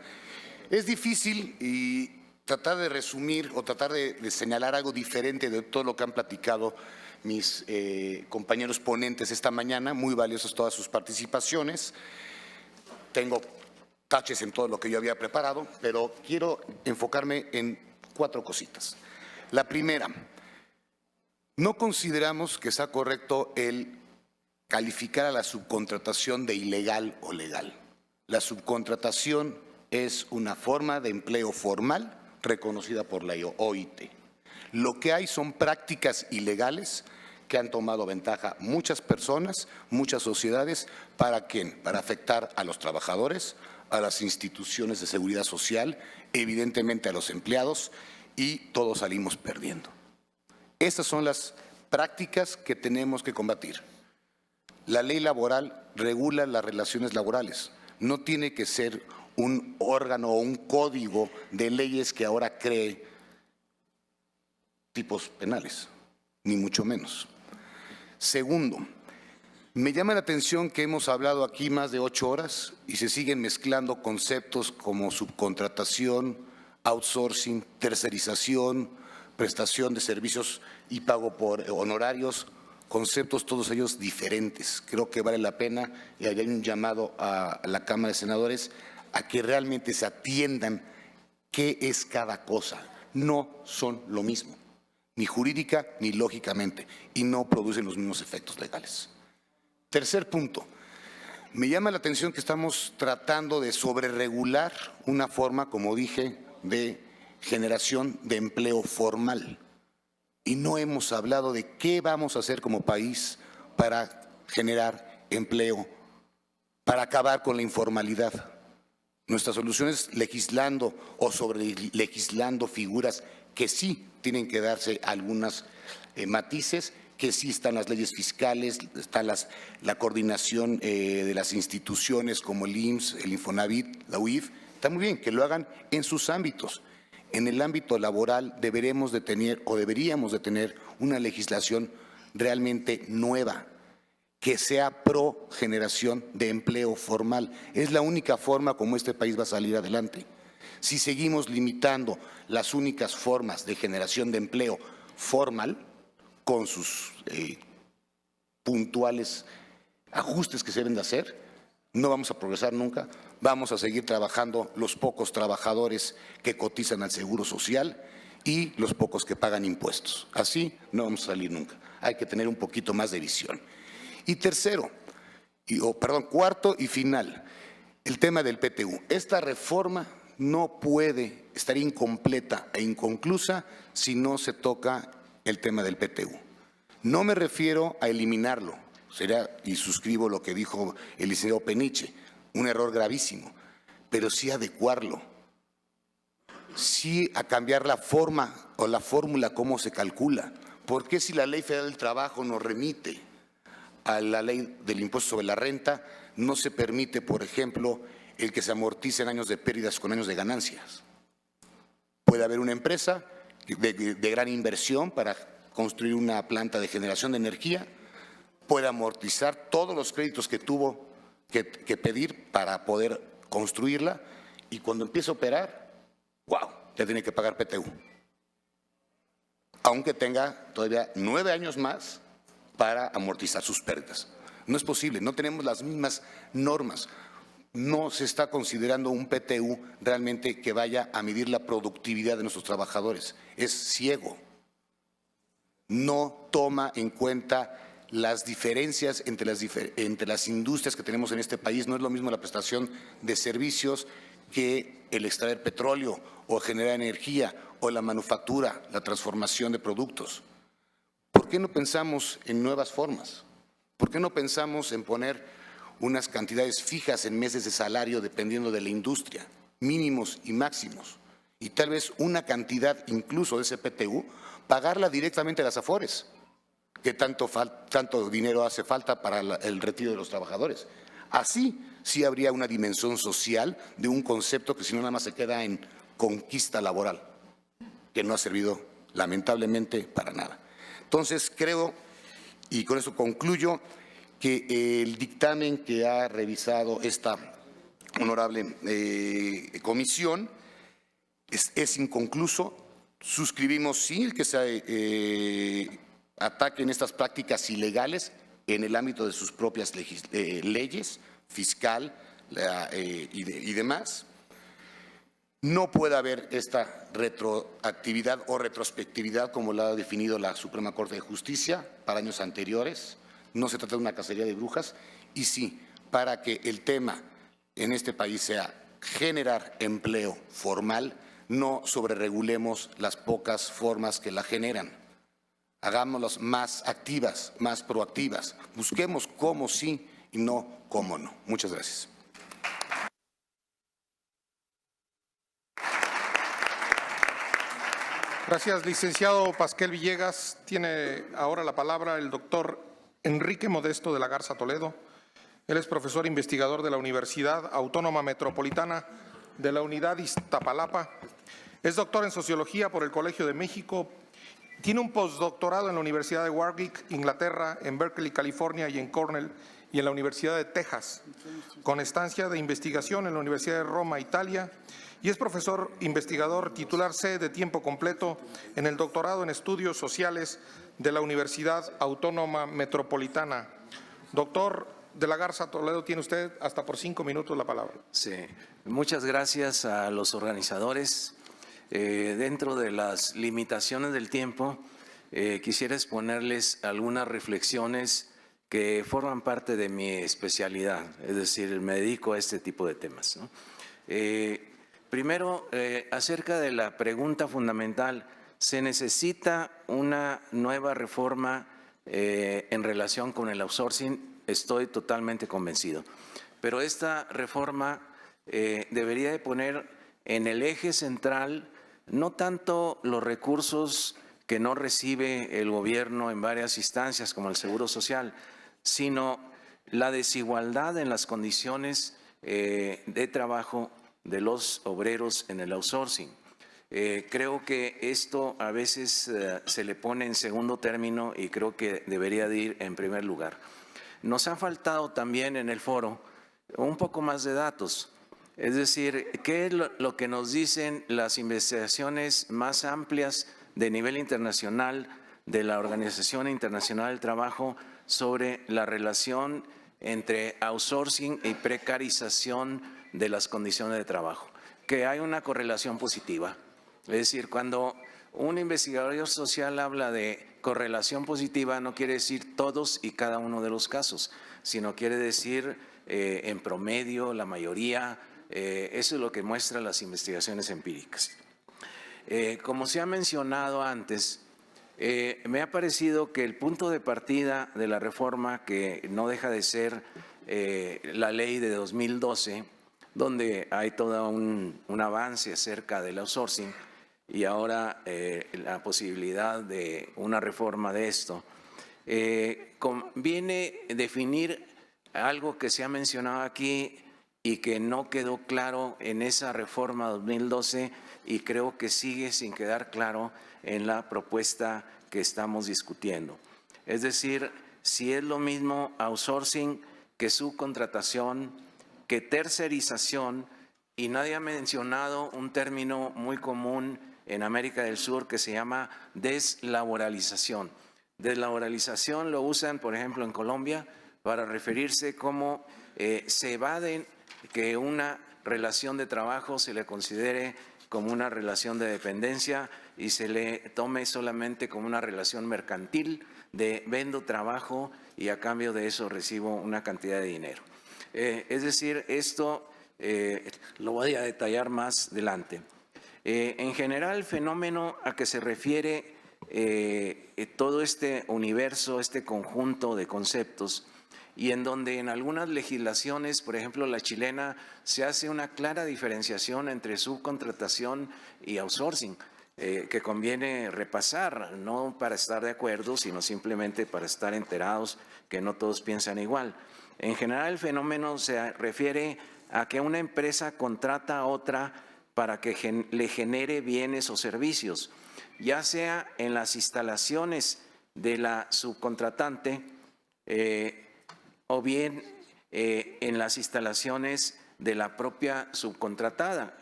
Es difícil y tratar de resumir o tratar de señalar algo diferente de todo lo que han platicado mis compañeros ponentes esta mañana, muy valiosas todas sus participaciones. Tengo taches en todo lo que yo había preparado, pero quiero enfocarme en 4 cositas. La primera, no consideramos que sea correcto el calificar a la subcontratación de ilegal o legal. La subcontratación es una forma de empleo formal reconocida por la OIT. Lo que hay son prácticas ilegales que han tomado ventaja muchas personas, muchas sociedades. ¿Para quién? Para afectar a los trabajadores, a las instituciones de seguridad social, evidentemente a los empleados, y todos salimos perdiendo. Estas son las prácticas que tenemos que combatir. La ley laboral regula las relaciones laborales. No tiene que ser un órgano o un código de leyes que ahora cree tipos penales, ni mucho menos. Segundo, me llama la atención que hemos hablado aquí más de 8 horas y se siguen mezclando conceptos como subcontratación, outsourcing, tercerización, prestación de servicios y pago por honorarios, conceptos todos ellos diferentes. Creo que vale la pena y hay un llamado a la Cámara de Senadores a que realmente se atiendan qué es cada cosa. No son lo mismo, ni jurídica ni lógicamente, y no producen los mismos efectos legales. Tercer punto, me llama la atención que estamos tratando de sobreregular una forma, como dije, de generación de empleo formal. Y no hemos hablado de qué vamos a hacer como país para generar empleo, para acabar con la informalidad. Nuestra solución es legislando o sobrelegislando figuras que sí tienen que darse algunas matices, que sí están las leyes fiscales, está la coordinación de las instituciones como el IMSS, el Infonavit, la UIF. Está muy bien que lo hagan en sus ámbitos. En el ámbito laboral deberíamos de tener una legislación realmente nueva, que sea pro generación de empleo formal. Es la única forma como este país va a salir adelante. Si seguimos limitando las únicas formas de generación de empleo formal, con sus puntuales ajustes que se deben de hacer, no vamos a progresar nunca. Vamos a seguir trabajando los pocos trabajadores que cotizan al Seguro Social y los pocos que pagan impuestos. Así no vamos a salir nunca. Hay que tener un poquito más de visión. Y cuarto y final, el tema del PTU. Esta reforma no puede estar incompleta e inconclusa si no se toca el tema del PTU. No me refiero a eliminarlo, y suscribo lo que dijo el licenciado Peniche, un error gravísimo, pero sí adecuarlo, sí a cambiar la forma o la fórmula cómo se calcula. ¿Por qué si la Ley Federal del Trabajo nos remite a la Ley del Impuesto sobre la Renta, no se permite, por ejemplo, el que se amorticen años de pérdidas con años de ganancias? Puede haber una empresa de gran inversión para construir una planta de generación de energía, puede amortizar todos los créditos que tuvo que pedir para poder construirla, y cuando empieza a operar, ¡wow!, ya tiene que pagar PTU. Aunque tenga todavía 9 años más para amortizar sus pérdidas. No es posible, no tenemos las mismas normas. No se está considerando un PTU realmente que vaya a medir la productividad de nuestros trabajadores. Es ciego. No toma en cuenta las diferencias entre las industrias que tenemos en este país. No es lo mismo la prestación de servicios que el extraer petróleo o generar energía o la manufactura, la transformación de productos. ¿Por qué no pensamos en nuevas formas? ¿Por qué no pensamos en poner unas cantidades fijas en meses de salario dependiendo de la industria, mínimos y máximos? Y tal vez una cantidad incluso de ese PTU, pagarla directamente a las AFORES, que tanto dinero hace falta para el retiro de los trabajadores. Así sí habría una dimensión social de un concepto que si no nada más se queda en conquista laboral, que no ha servido lamentablemente para nada. Entonces creo, y con eso concluyo, que el dictamen que ha revisado esta honorable comisión es inconcluso. Suscribimos sí el que se ataquen estas prácticas ilegales en el ámbito de sus propias leyes, fiscal y demás. No puede haber esta retroactividad o retrospectividad como la ha definido la Suprema Corte de Justicia para años anteriores. No se trata de una cacería de brujas, y sí, para que el tema en este país sea generar empleo formal, no sobreregulemos las pocas formas que la generan. Hagámoslas más activas, más proactivas. Busquemos cómo sí y no cómo no. Muchas gracias. Gracias, licenciado Pasquel Villegas. Tiene ahora la palabra el doctor Enrique Modesto de la Garza Toledo. Él es profesor investigador de la Universidad Autónoma Metropolitana de la Unidad Iztapalapa. Es doctor en Sociología por el Colegio de México. Tiene un postdoctorado en la Universidad de Warwick, Inglaterra, en Berkeley, California, y en Cornell, y en la Universidad de Texas, con estancia de investigación en la Universidad de Roma, Italia, y es profesor investigador titular C de tiempo completo en el doctorado en Estudios Sociales de la Universidad Autónoma Metropolitana. Doctor de la Garza Toledo, tiene usted hasta por 5 minutos la palabra. Sí, muchas gracias a los organizadores. Dentro de las limitaciones del tiempo, quisiera exponerles algunas reflexiones que forman parte de mi especialidad, es decir, me dedico a este tipo de temas, ¿no? Primero, acerca de la pregunta fundamental, ¿se necesita una nueva reforma en relación con el outsourcing? Estoy totalmente convencido. Pero esta reforma debería de poner en el eje central no tanto los recursos que no recibe el gobierno en varias instancias como el Seguro Social, sino la desigualdad en las condiciones de trabajo de los obreros en el outsourcing. Creo que esto a veces se le pone en segundo término y creo que debería de ir en primer lugar. Nos ha faltado también en el foro un poco más de datos, es decir, ¿qué es lo que nos dicen las investigaciones más amplias de nivel internacional de la Organización Internacional del Trabajo sobre la relación entre outsourcing y precarización de las condiciones de trabajo? Que hay una correlación positiva. Es decir, cuando un investigador social habla de correlación positiva, no quiere decir todos y cada uno de los casos, sino quiere decir en promedio, la mayoría. Eso es lo que muestran las investigaciones empíricas. Como se ha mencionado antes, me ha parecido que el punto de partida de la reforma, que no deja de ser la ley de 2012, donde hay todo un avance acerca del outsourcing y ahora la posibilidad de una reforma de esto, conviene definir algo que se ha mencionado aquí y que no quedó claro en esa reforma 2012 y creo que sigue sin quedar claro en la propuesta que estamos discutiendo. Es decir, si es lo mismo outsourcing que subcontratación, que tercerización, y nadie ha mencionado un término muy común en América del Sur que se llama deslaboralización. Deslaboralización lo usan, por ejemplo, en Colombia para referirse cómo se evaden que una relación de trabajo se le considere como una relación de dependencia y se le tome solamente como una relación mercantil de vendo trabajo y a cambio de eso recibo una cantidad de dinero. Es decir, esto lo voy a detallar más adelante. En general, el fenómeno a que se refiere todo este universo, este conjunto de conceptos, y en donde en algunas legislaciones, por ejemplo la chilena, se hace una clara diferenciación entre subcontratación y outsourcing, que conviene repasar, no para estar de acuerdo, sino simplemente para estar enterados que no todos piensan igual. En general, el fenómeno se refiere a que una empresa contrata a otra para que le genere bienes o servicios, ya sea en las instalaciones de la subcontratante o bien en las instalaciones de la propia subcontratada.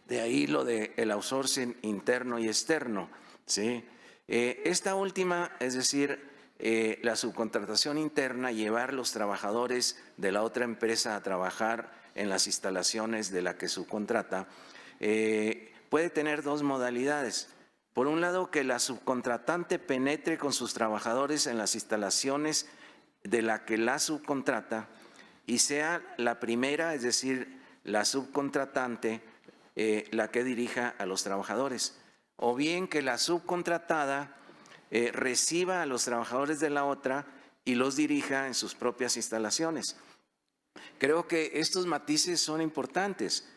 De ahí lo del outsourcing interno y externo, ¿sí? Esta última, es decir, la subcontratación interna, llevar los trabajadores de la otra empresa a trabajar en las instalaciones de la que subcontrata, puede tener dos modalidades. Por un lado, que la subcontratante penetre con sus trabajadores en las instalaciones de la que la subcontrata y sea la primera, es decir, la subcontratante, la que dirija a los trabajadores, o bien que la subcontratada reciba a los trabajadores de la otra y los dirija en sus propias instalaciones. Creo que estos matices son importantes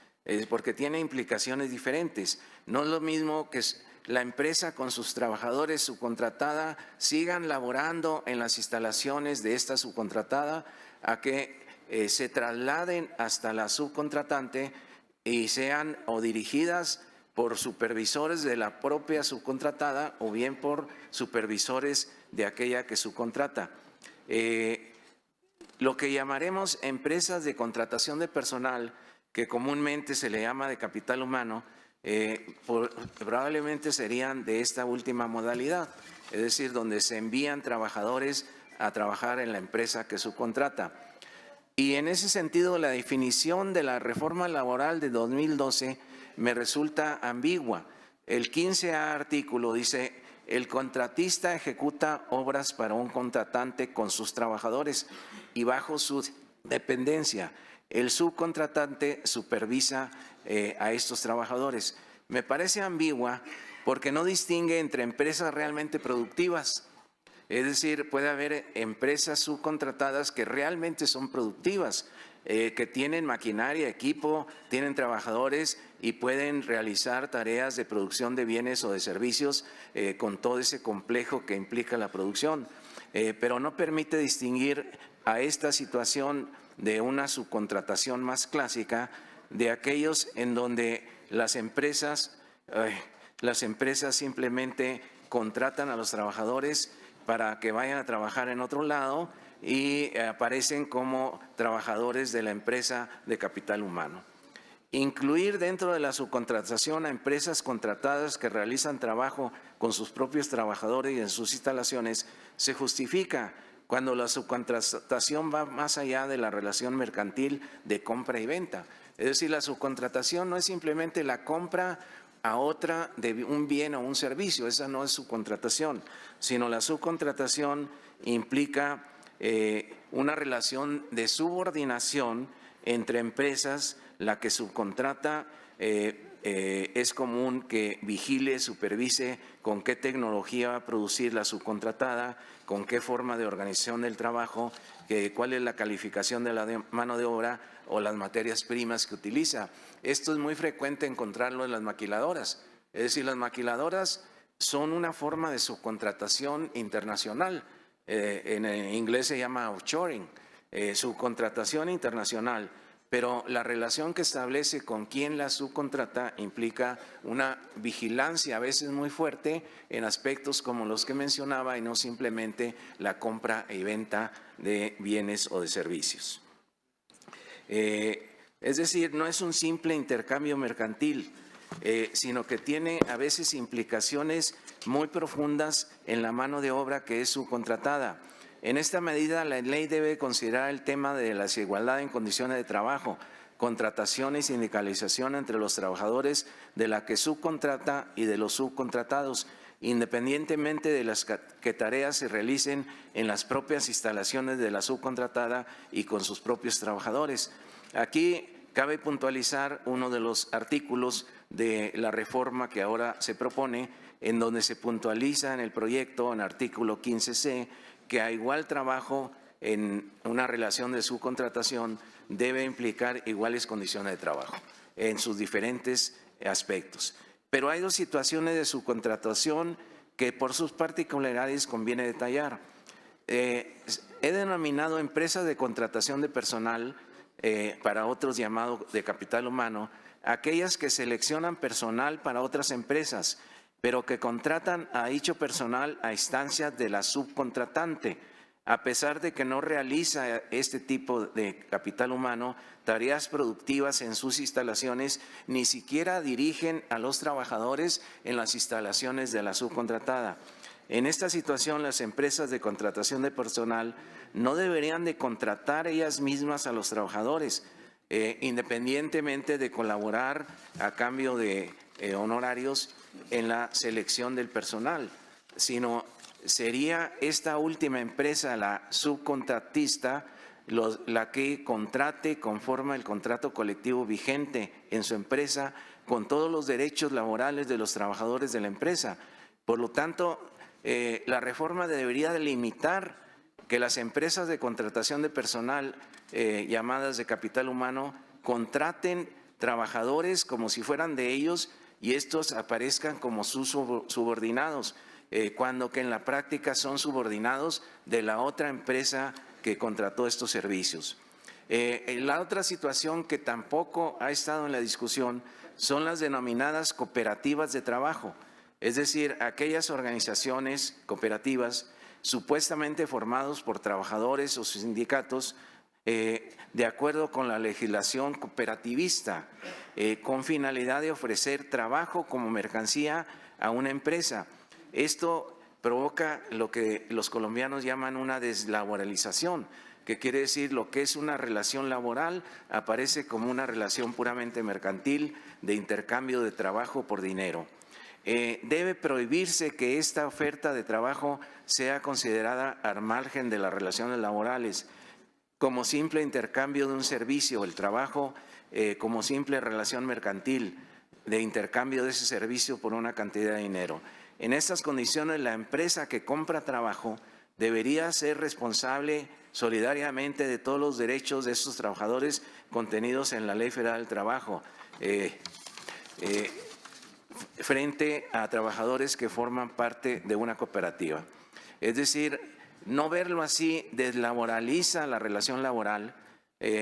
porque tienen implicaciones diferentes. No es lo mismo que la empresa con sus trabajadores subcontratada sigan laborando en las instalaciones de esta subcontratada a que se trasladen hasta la subcontratante y sean o dirigidas por supervisores de la propia subcontratada o bien por supervisores de aquella que subcontrata. Lo que llamaremos empresas de contratación de personal, que comúnmente se le llama de capital humano, probablemente serían de esta última modalidad, es decir, donde se envían trabajadores a trabajar en la empresa que subcontrata. Y en ese sentido, la definición de la reforma laboral de 2012 me resulta ambigua. El 15A artículo dice: el contratista ejecuta obras para un contratante con sus trabajadores y bajo su dependencia. El subcontratante supervisa a estos trabajadores. Me parece ambigua porque no distingue entre empresas realmente productivas. Es decir, puede haber empresas subcontratadas que realmente son productivas, que tienen maquinaria, equipo, tienen trabajadores y pueden realizar tareas de producción de bienes o de servicios con todo ese complejo que implica la producción. Pero no permite distinguir a esta situación de una subcontratación más clásica de aquellos en donde las empresas simplemente contratan a los trabajadores para que vayan a trabajar en otro lado y aparecen como trabajadores de la empresa de capital humano. Incluir dentro de la subcontratación a empresas contratadas que realizan trabajo con sus propios trabajadores y en sus instalaciones se justifica cuando la subcontratación va más allá de la relación mercantil de compra y venta. Es decir, la subcontratación no es simplemente la compra a otra de un bien o un servicio. Esa no es subcontratación, sino la subcontratación implica una relación de subordinación entre empresas. La que subcontrata es común que vigile, supervise con qué tecnología va a producir la subcontratada, con qué forma de organización del trabajo, cuál es la calificación de la mano de obra o las materias primas que utiliza. Esto es muy frecuente encontrarlo en las maquiladoras. Es decir, las maquiladoras son una forma de subcontratación internacional. En inglés se llama offshoring, subcontratación internacional. Pero la relación que establece con quién la subcontrata implica una vigilancia a veces muy fuerte en aspectos como los que mencionaba y no simplemente la compra y venta de bienes o de servicios. Es decir, no es un simple intercambio mercantil, sino que tiene a veces implicaciones muy profundas en la mano de obra que es subcontratada. En esta medida, la ley debe considerar el tema de la desigualdad en condiciones de trabajo, contratación y sindicalización entre los trabajadores de la que subcontrata y de los subcontratados, independientemente de las que tareas se realicen en las propias instalaciones de la subcontratada y con sus propios trabajadores. Aquí cabe puntualizar uno de los artículos de la reforma que ahora se propone, en donde se puntualiza en el proyecto, en artículo 15C, que a igual trabajo en una relación de subcontratación debe implicar iguales condiciones de trabajo en sus diferentes aspectos. Pero hay dos situaciones de subcontratación que por sus particularidades conviene detallar. He denominado empresas de contratación de personal, para otros llamado de capital humano, aquellas que seleccionan personal para otras empresas, pero que contratan a dicho personal a instancias de la subcontratante, a pesar de que no realiza este tipo de capital humano tareas productivas en sus instalaciones, ni siquiera dirigen a los trabajadores en las instalaciones de la subcontratada. En esta situación, las empresas de contratación de personal no deberían de contratar ellas mismas a los trabajadores, independientemente de colaborar a cambio de honorarios en la selección del personal, sino sería esta última empresa, la subcontratista, la que contrate conforme al contrato colectivo vigente en su empresa con todos los derechos laborales de los trabajadores de la empresa. Por lo tanto, la reforma debería delimitar que las empresas de contratación de personal, llamadas de capital humano, contraten trabajadores como si fueran de ellos y estos aparezcan como sus subordinados, cuando que en la práctica son subordinados de la otra empresa que contrató estos servicios. La otra situación que tampoco ha estado en la discusión son las denominadas cooperativas de trabajo, es decir, aquellas organizaciones cooperativas supuestamente formados por trabajadores o sindicatos de acuerdo con la legislación cooperativista, con finalidad de ofrecer trabajo como mercancía a una empresa. Esto provoca lo que los colombianos llaman una deslaboralización, que quiere decir lo que es una relación laboral aparece como una relación puramente mercantil de intercambio de trabajo por dinero. Debe prohibirse que esta oferta de trabajo sea considerada al margen de las relaciones laborales, como simple intercambio de un servicio, el trabajo como simple relación mercantil de intercambio de ese servicio por una cantidad de dinero. En estas condiciones, la empresa que compra trabajo debería ser responsable solidariamente de todos los derechos de estos trabajadores contenidos en la Ley Federal del Trabajo, frente a trabajadores que forman parte de una cooperativa. Es decir, no verlo así deslaboraliza la relación laboral,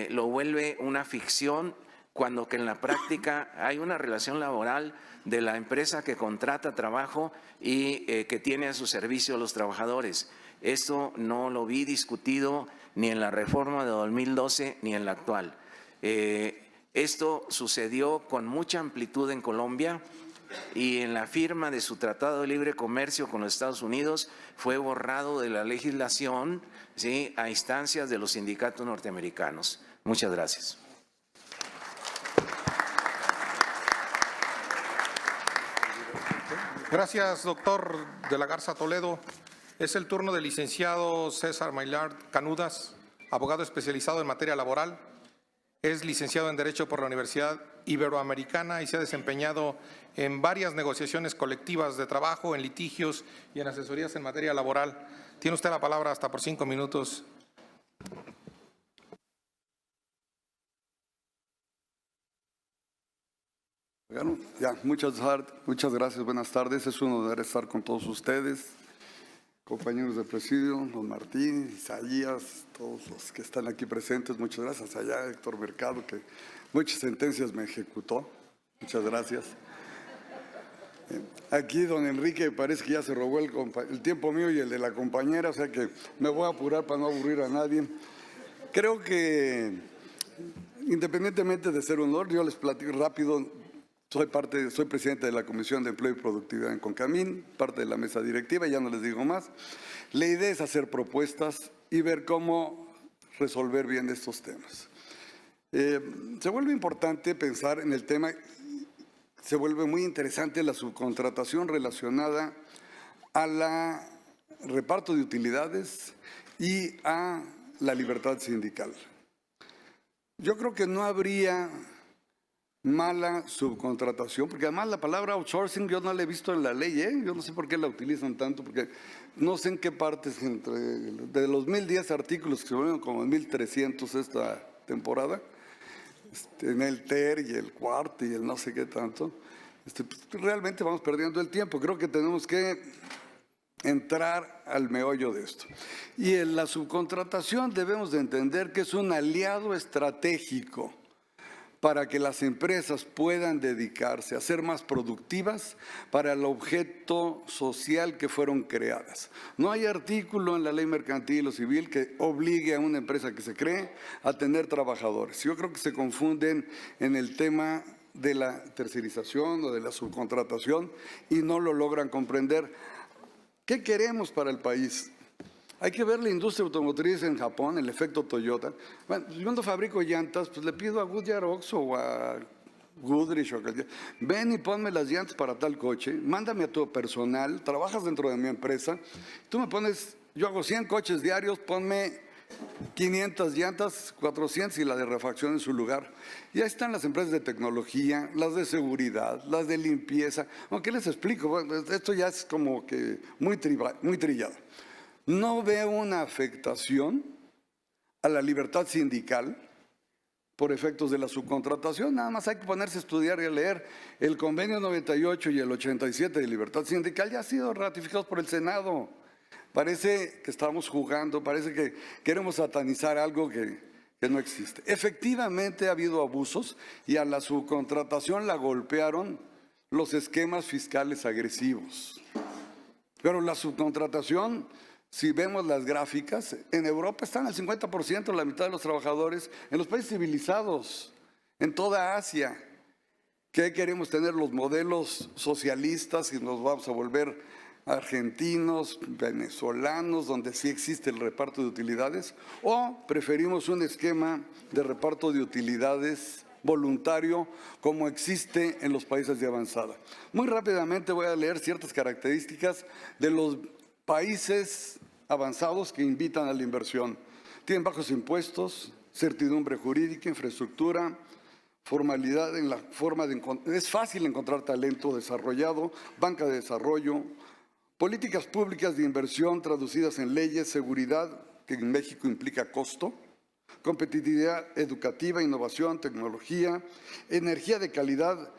lo vuelve una ficción, cuando que en la práctica hay una relación laboral de la empresa que contrata trabajo y que tiene a su servicio a los trabajadores. Esto no lo vi discutido ni en la reforma de 2012 ni en la actual. Esto sucedió con mucha amplitud en Colombia y en la firma de su Tratado de Libre Comercio con los Estados Unidos fue borrado de la legislación, ¿sí?, a instancias de los sindicatos norteamericanos. Muchas gracias. Gracias, doctor de la Garza Toledo. Es el turno del licenciado César Maillard Canudas, abogado especializado en materia laboral. Es licenciado en Derecho por la Universidad Iberoamericana y se ha desempeñado en varias negociaciones colectivas de trabajo, en litigios y en asesorías en materia laboral. Tiene usted la palabra hasta por 5 minutos. Bueno, ya, muchas gracias, buenas tardes. Es un honor estar con todos ustedes, compañeros de presidio, don Martín, Isaías, todos los que están aquí presentes. Muchas gracias. Allá Héctor Mercado, que muchas sentencias me ejecutó. Muchas gracias. Aquí don Enrique parece que ya se robó el tiempo mío y el de la compañera, o sea que me voy a apurar para no aburrir a nadie. Creo que, independientemente de ser un honor, yo les platico rápido. Soy presidente de la Comisión de Empleo y Productividad en CONCAMIN, parte de la mesa directiva, ya no les digo más. La idea es hacer propuestas y ver cómo resolver bien estos temas. Se vuelve importante pensar en el tema, se vuelve muy interesante la subcontratación relacionada a la reparto de utilidades y a la libertad sindical. Yo creo que no habría mala subcontratación, porque además la palabra outsourcing yo no la he visto en la ley, yo no sé por qué la utilizan tanto, porque no sé en qué partes, de los 1010 artículos que se volvieron como 1300 esta temporada, en el TER y el cuarto y el no sé qué tanto, pues, realmente vamos perdiendo el tiempo. Creo que tenemos que entrar al meollo de esto. Y en la subcontratación debemos de entender que es un aliado estratégico para que las empresas puedan dedicarse a ser más productivas para el objeto social que fueron creadas. No hay artículo en la ley mercantil o civil que obligue a una empresa que se cree a tener trabajadores. Yo creo que se confunden en el tema de la tercerización o de la subcontratación y no lo logran comprender. ¿Qué queremos para el país? Hay que ver la industria automotriz en Japón, el efecto Toyota. Bueno, yo cuando fabrico llantas, pues le pido a Goodyear Oxo o a Goodrich o cualquier. Ven y ponme las llantas para tal coche, mándame a tu personal, trabajas dentro de mi empresa, tú me pones, yo hago 100 coches diarios, ponme 500 llantas, 400 y la de refacción en su lugar. Y ahí están las empresas de tecnología, las de seguridad, las de limpieza. ¿Qué les explico? Bueno, esto ya es como que muy trillado. No veo una afectación a la libertad sindical por efectos de la subcontratación. Nada más hay que ponerse a estudiar y a leer. El convenio 98 y el 87 de libertad sindical ya han sido ratificados por el Senado. Parece que estamos jugando, parece que queremos satanizar algo que no existe. Efectivamente ha habido abusos y a la subcontratación la golpearon los esquemas fiscales agresivos. Pero la subcontratación, si vemos las gráficas, en Europa están al 50%, la mitad de los trabajadores, en los países civilizados, en toda Asia. ¿Qué queremos tener? Los modelos socialistas y nos vamos a volver argentinos, venezolanos, donde sí existe el reparto de utilidades, o preferimos un esquema de reparto de utilidades voluntario como existe en los países de avanzada. Muy rápidamente voy a leer ciertas características de los países avanzados que invitan a la inversión. Tienen bajos impuestos, certidumbre jurídica, infraestructura, formalidad en la forma de encontrar. Es fácil encontrar talento desarrollado, banca de desarrollo, políticas públicas de inversión traducidas en leyes, seguridad, que en México implica costo, competitividad educativa, innovación, tecnología, energía de calidad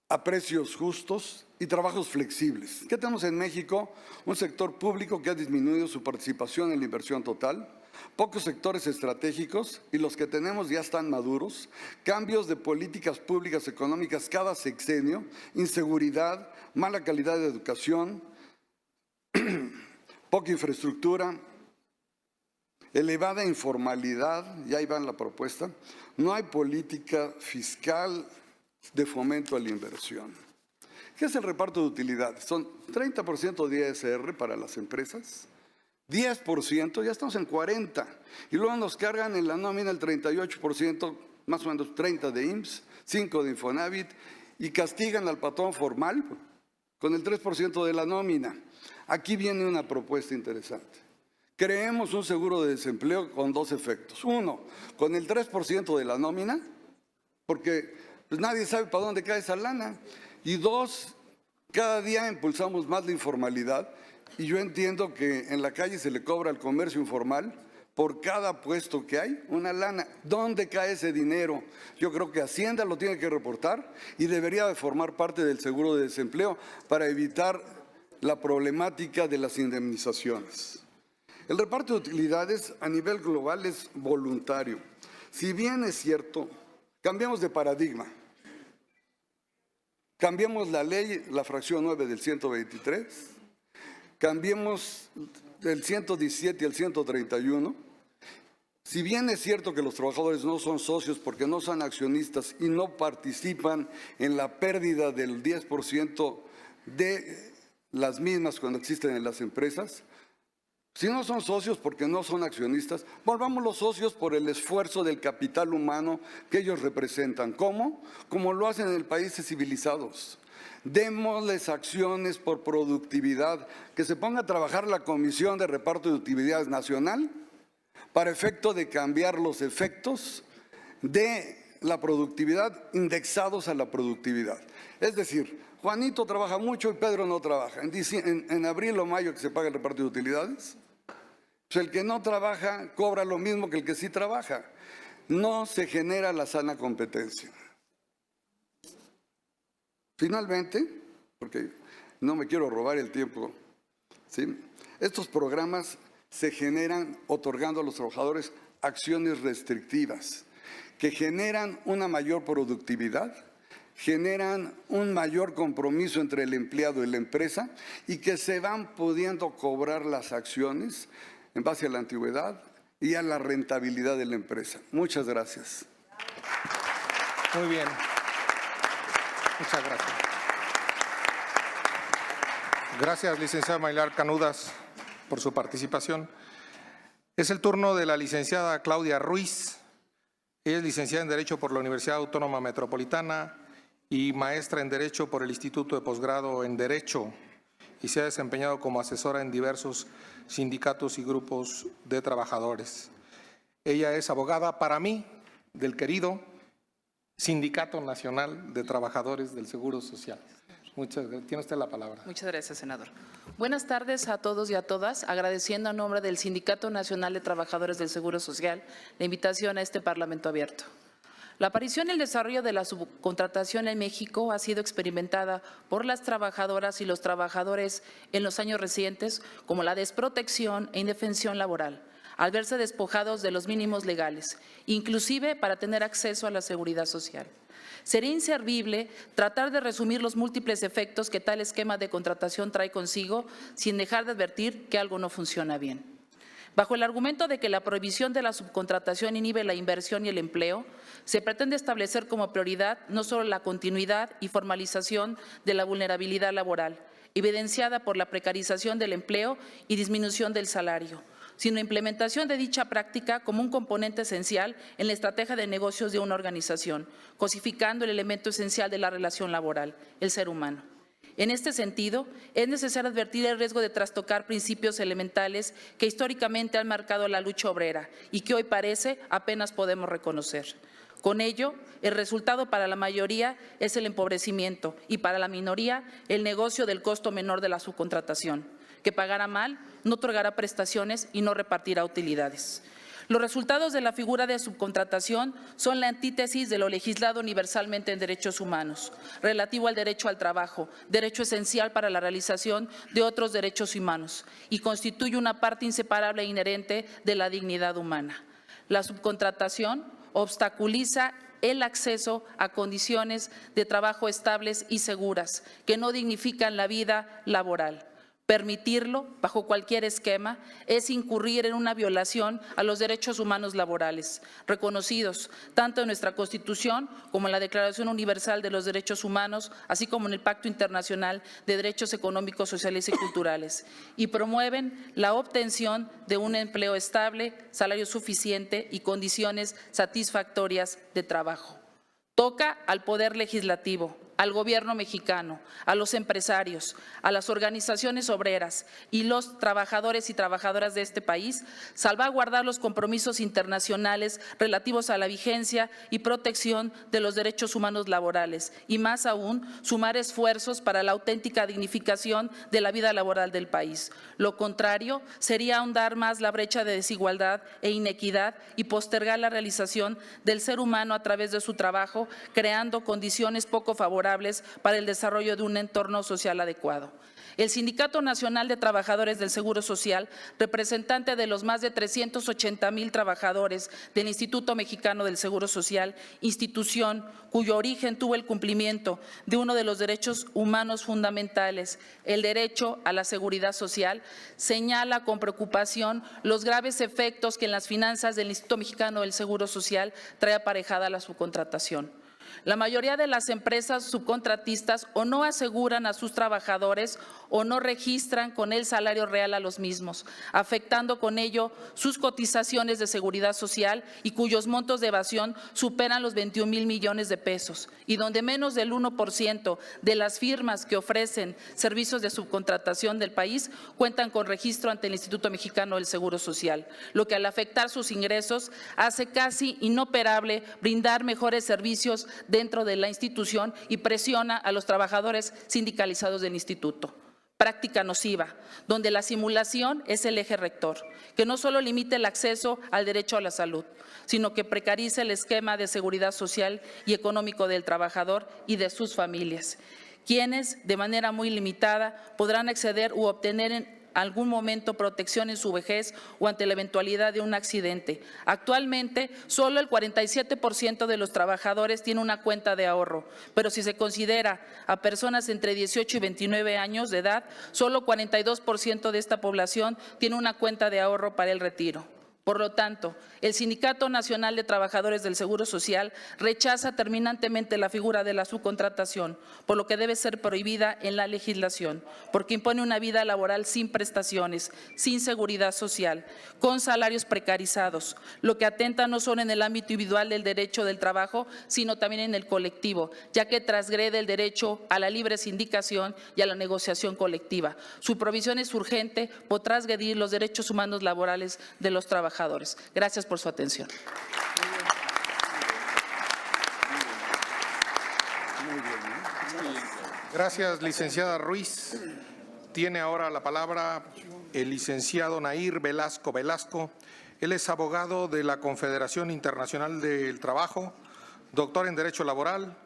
a precios justos y trabajos flexibles. ¿Qué tenemos en México? Un sector público que ha disminuido su participación en la inversión total, pocos sectores estratégicos y los que tenemos ya están maduros, cambios de políticas públicas económicas cada sexenio, inseguridad, mala calidad de educación, poca infraestructura, elevada informalidad, y ahí va la propuesta, no hay política fiscal de fomento a la inversión. ¿Qué es el reparto de utilidades? Son 30% de ISR para las empresas, 10%, ya estamos en 40%, y luego nos cargan en la nómina el 38%, más o menos 30% de IMSS, 5% de Infonavit, y castigan al patrón formal con el 3% de la nómina. Aquí viene una propuesta interesante. Creemos un seguro de desempleo con dos efectos. Uno, con el 3% de la nómina, porque pues, nadie sabe para dónde cae esa lana. Y dos, cada día impulsamos más la informalidad y yo entiendo que en la calle se le cobra al comercio informal por cada puesto que hay una lana. ¿Dónde cae ese dinero? Yo creo que Hacienda lo tiene que reportar y debería de formar parte del seguro de desempleo para evitar la problemática de las indemnizaciones. El reparto de utilidades a nivel global es voluntario. Si bien es cierto, cambiamos de paradigma. Cambiamos la ley, la fracción 9 del 123, cambiemos del 117 al 131. Si bien es cierto que los trabajadores no son socios porque no son accionistas y no participan en la pérdida del 10% de las mismas cuando existen en las empresas, si no son socios porque no son accionistas, volvamos los socios por el esfuerzo del capital humano que ellos representan. ¿Cómo? Como lo hacen en países civilizados. Démosles acciones por productividad, que se ponga a trabajar la Comisión de Reparto de Utilidades Nacional para efecto de cambiar los efectos de la productividad indexados a la productividad. Es decir, Juanito trabaja mucho y Pedro no trabaja. En abril o mayo que se paga el reparto de utilidades, pues el que no trabaja cobra lo mismo que el que sí trabaja. No se genera la sana competencia. Finalmente, porque no me quiero robar el tiempo, ¿sí? Estos programas se generan otorgando a los trabajadores acciones restrictivas que generan una mayor productividad, generan un mayor compromiso entre el empleado y la empresa y que se van pudiendo cobrar las acciones en base a la antigüedad y a la rentabilidad de la empresa. Muchas gracias. Muy bien. Muchas gracias. Gracias, licenciada Maylar Canudas, por su participación. Es el turno de la licenciada Claudia Ruiz. Ella es licenciada en Derecho por la Universidad Autónoma Metropolitana y maestra en Derecho por el Instituto de Posgrado en Derecho, y se ha desempeñado como asesora en diversos sindicatos y grupos de trabajadores. Ella es abogada, para mí, del querido Sindicato Nacional de Trabajadores del Seguro Social. Muchas gracias. Tiene usted la palabra. Muchas gracias, senador. Buenas tardes a todos y a todas, agradeciendo a nombre del Sindicato Nacional de Trabajadores del Seguro Social la invitación a este Parlamento abierto. La aparición y el desarrollo de la subcontratación en México ha sido experimentada por las trabajadoras y los trabajadores en los años recientes como la desprotección e indefensión laboral, al verse despojados de los mínimos legales, inclusive para tener acceso a la seguridad social. Sería inservible tratar de resumir los múltiples efectos que tal esquema de contratación trae consigo sin dejar de advertir que algo no funciona bien. Bajo el argumento de que la prohibición de la subcontratación inhibe la inversión y el empleo, se pretende establecer como prioridad no solo la continuidad y formalización de la vulnerabilidad laboral, evidenciada por la precarización del empleo y disminución del salario, sino implementación de dicha práctica como un componente esencial en la estrategia de negocios de una organización, cosificando el elemento esencial de la relación laboral, el ser humano. En este sentido, es necesario advertir el riesgo de trastocar principios elementales que históricamente han marcado la lucha obrera y que hoy parece apenas podemos reconocer. Con ello, el resultado para la mayoría es el empobrecimiento y para la minoría el negocio del costo menor de la subcontratación, que pagará mal, no otorgará prestaciones y no repartirá utilidades. Los resultados de la figura de subcontratación son la antítesis de lo legislado universalmente en derechos humanos, relativo al derecho al trabajo, derecho esencial para la realización de otros derechos humanos, y constituye una parte inseparable e inherente de la dignidad humana. La subcontratación obstaculiza el acceso a condiciones de trabajo estables y seguras que no dignifican la vida laboral. Permitirlo, bajo cualquier esquema, es incurrir en una violación a los derechos humanos laborales, reconocidos tanto en nuestra Constitución como en la Declaración Universal de los Derechos Humanos, así como en el Pacto Internacional de Derechos Económicos, Sociales y Culturales, y promueven la obtención de un empleo estable, salario suficiente y condiciones satisfactorias de trabajo. Toca al Poder Legislativo al gobierno mexicano, a los empresarios, a las organizaciones obreras y los trabajadores y trabajadoras de este país, salvaguardar los compromisos internacionales relativos a la vigencia y protección de los derechos humanos laborales y, más aún, sumar esfuerzos para la auténtica dignificación de la vida laboral del país. Lo contrario sería ahondar más la brecha de desigualdad e inequidad y postergar la realización del ser humano a través de su trabajo, creando condiciones poco favorables para el desarrollo de un entorno social adecuado. El Sindicato Nacional de Trabajadores del Seguro Social, representante de los más de 380,000 trabajadores del Instituto Mexicano del Seguro Social, institución cuyo origen tuvo el cumplimiento de uno de los derechos humanos fundamentales, el derecho a la seguridad social, señala con preocupación los graves efectos que en las finanzas del Instituto Mexicano del Seguro Social trae aparejada la subcontratación. La mayoría de las empresas subcontratistas o no aseguran a sus trabajadores o no registran con el salario real a los mismos, afectando con ello sus cotizaciones de seguridad social y cuyos montos de evasión superan los 21,000 millones de pesos, y donde menos del 1% de las firmas que ofrecen servicios de subcontratación del país cuentan con registro ante el Instituto Mexicano del Seguro Social, lo que al afectar sus ingresos hace casi inoperable brindar mejores servicios dentro de la institución y presiona a los trabajadores sindicalizados del instituto. Práctica nociva, donde la simulación es el eje rector, que no solo limita el acceso al derecho a la salud, sino que precariza el esquema de seguridad social y económico del trabajador y de sus familias, quienes de manera muy limitada podrán acceder u obtener en algún momento protección en su vejez o ante la eventualidad de un accidente. Actualmente, solo el 47% de los trabajadores tiene una cuenta de ahorro, pero si se considera a personas entre 18 y 29 años de edad, solo 42% de esta población tiene una cuenta de ahorro para el retiro. Por lo tanto, el Sindicato Nacional de Trabajadores del Seguro Social rechaza terminantemente la figura de la subcontratación, por lo que debe ser prohibida en la legislación, porque impone una vida laboral sin prestaciones, sin seguridad social, con salarios precarizados, lo que atenta no solo en el ámbito individual del derecho del trabajo, sino también en el colectivo, ya que transgrede el derecho a la libre sindicación y a la negociación colectiva. Su provisión es urgente por transgredir los derechos humanos laborales de los trabajadores. Gracias por su atención. Gracias, licenciada Ruiz. Tiene ahora la palabra el licenciado Nair Velasco Velasco. Él es abogado de la Confederación Internacional del Trabajo, doctor en Derecho Laboral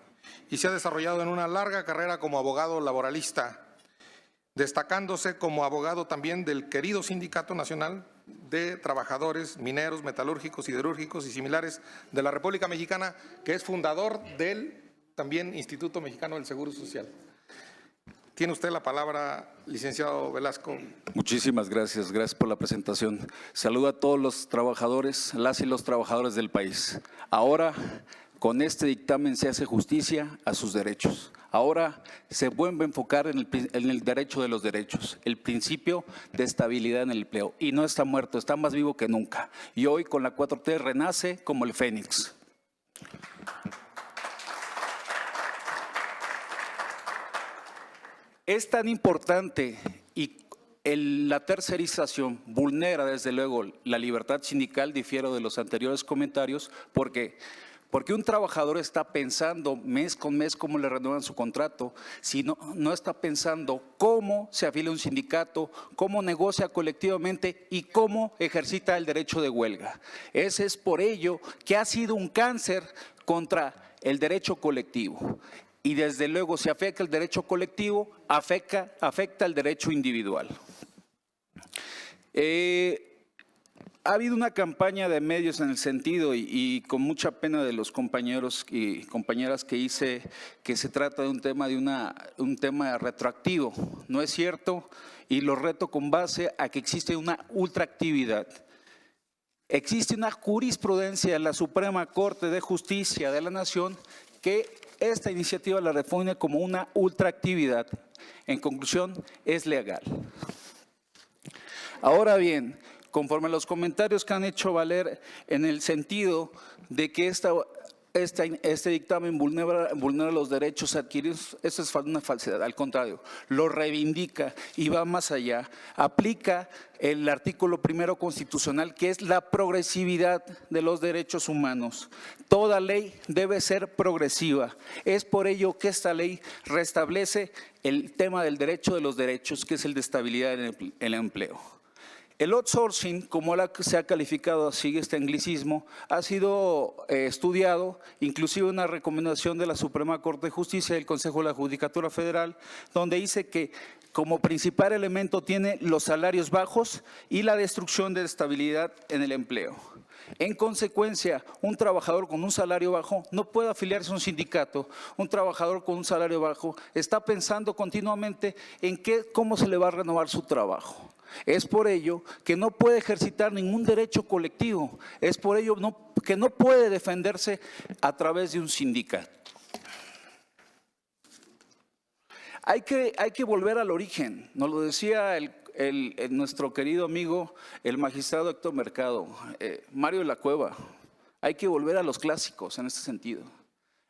y se ha desarrollado en una larga carrera como abogado laboralista, destacándose como abogado también del querido Sindicato Nacional de Trabajadores Mineros, Metalúrgicos, Siderúrgicos y similares de la República Mexicana, que es fundador del también Instituto Mexicano del Seguro Social. Tiene usted la palabra, licenciado Velasco. Muchísimas gracias, gracias por la presentación. Saludo a todos los trabajadores, las y los trabajadores del país. Ahora, con este dictamen se hace justicia a sus derechos. Ahora se vuelve a enfocar en el derecho de los derechos, el principio de estabilidad en el empleo. Y no está muerto, está más vivo que nunca. Y hoy con la 4T renace como el fénix. Es tan importante y la tercerización vulnera desde luego la libertad sindical, difiero de los anteriores comentarios, porque un trabajador está pensando mes con mes cómo le renuevan su contrato, si no está pensando cómo se afilia a un sindicato, cómo negocia colectivamente y cómo ejercita el derecho de huelga. Ese es por ello que ha sido un cáncer contra el derecho colectivo. Y desde luego, si afecta el derecho colectivo, afecta el derecho individual. Ha habido una campaña de medios en el sentido, y con mucha pena de los compañeros y compañeras que hice, que se trata de un tema retroactivo. No es cierto, y lo reto con base a que existe una ultraactividad. Existe una jurisprudencia de la Suprema Corte de Justicia de la Nación que esta iniciativa la define como una ultraactividad. En conclusión, es legal. Ahora bien, conforme a los comentarios que han hecho valer en el sentido de que este dictamen vulnera los derechos adquiridos, eso es una falsedad, al contrario, lo reivindica y va más allá, aplica el artículo primero constitucional, que es la progresividad de los derechos humanos. Toda ley debe ser progresiva. Es por ello que esta ley restablece el tema del derecho de los derechos, que es el de estabilidad en el empleo. El outsourcing, como se ha calificado así este anglicismo, ha sido estudiado, inclusive una recomendación de la Suprema Corte de Justicia y el Consejo de la Judicatura Federal, donde dice que como principal elemento tiene los salarios bajos y la destrucción de estabilidad en el empleo. En consecuencia, un trabajador con un salario bajo no puede afiliarse a un sindicato. Un trabajador con un salario bajo está pensando continuamente en cómo se le va a renovar su trabajo. Es por ello que no puede ejercitar ningún derecho colectivo. Es por ello que no puede defenderse a través de un sindicato. Hay que volver al origen. Nos lo decía nuestro querido amigo, el magistrado Héctor Mercado, Mario de la Cueva. Hay que volver a los clásicos en este sentido.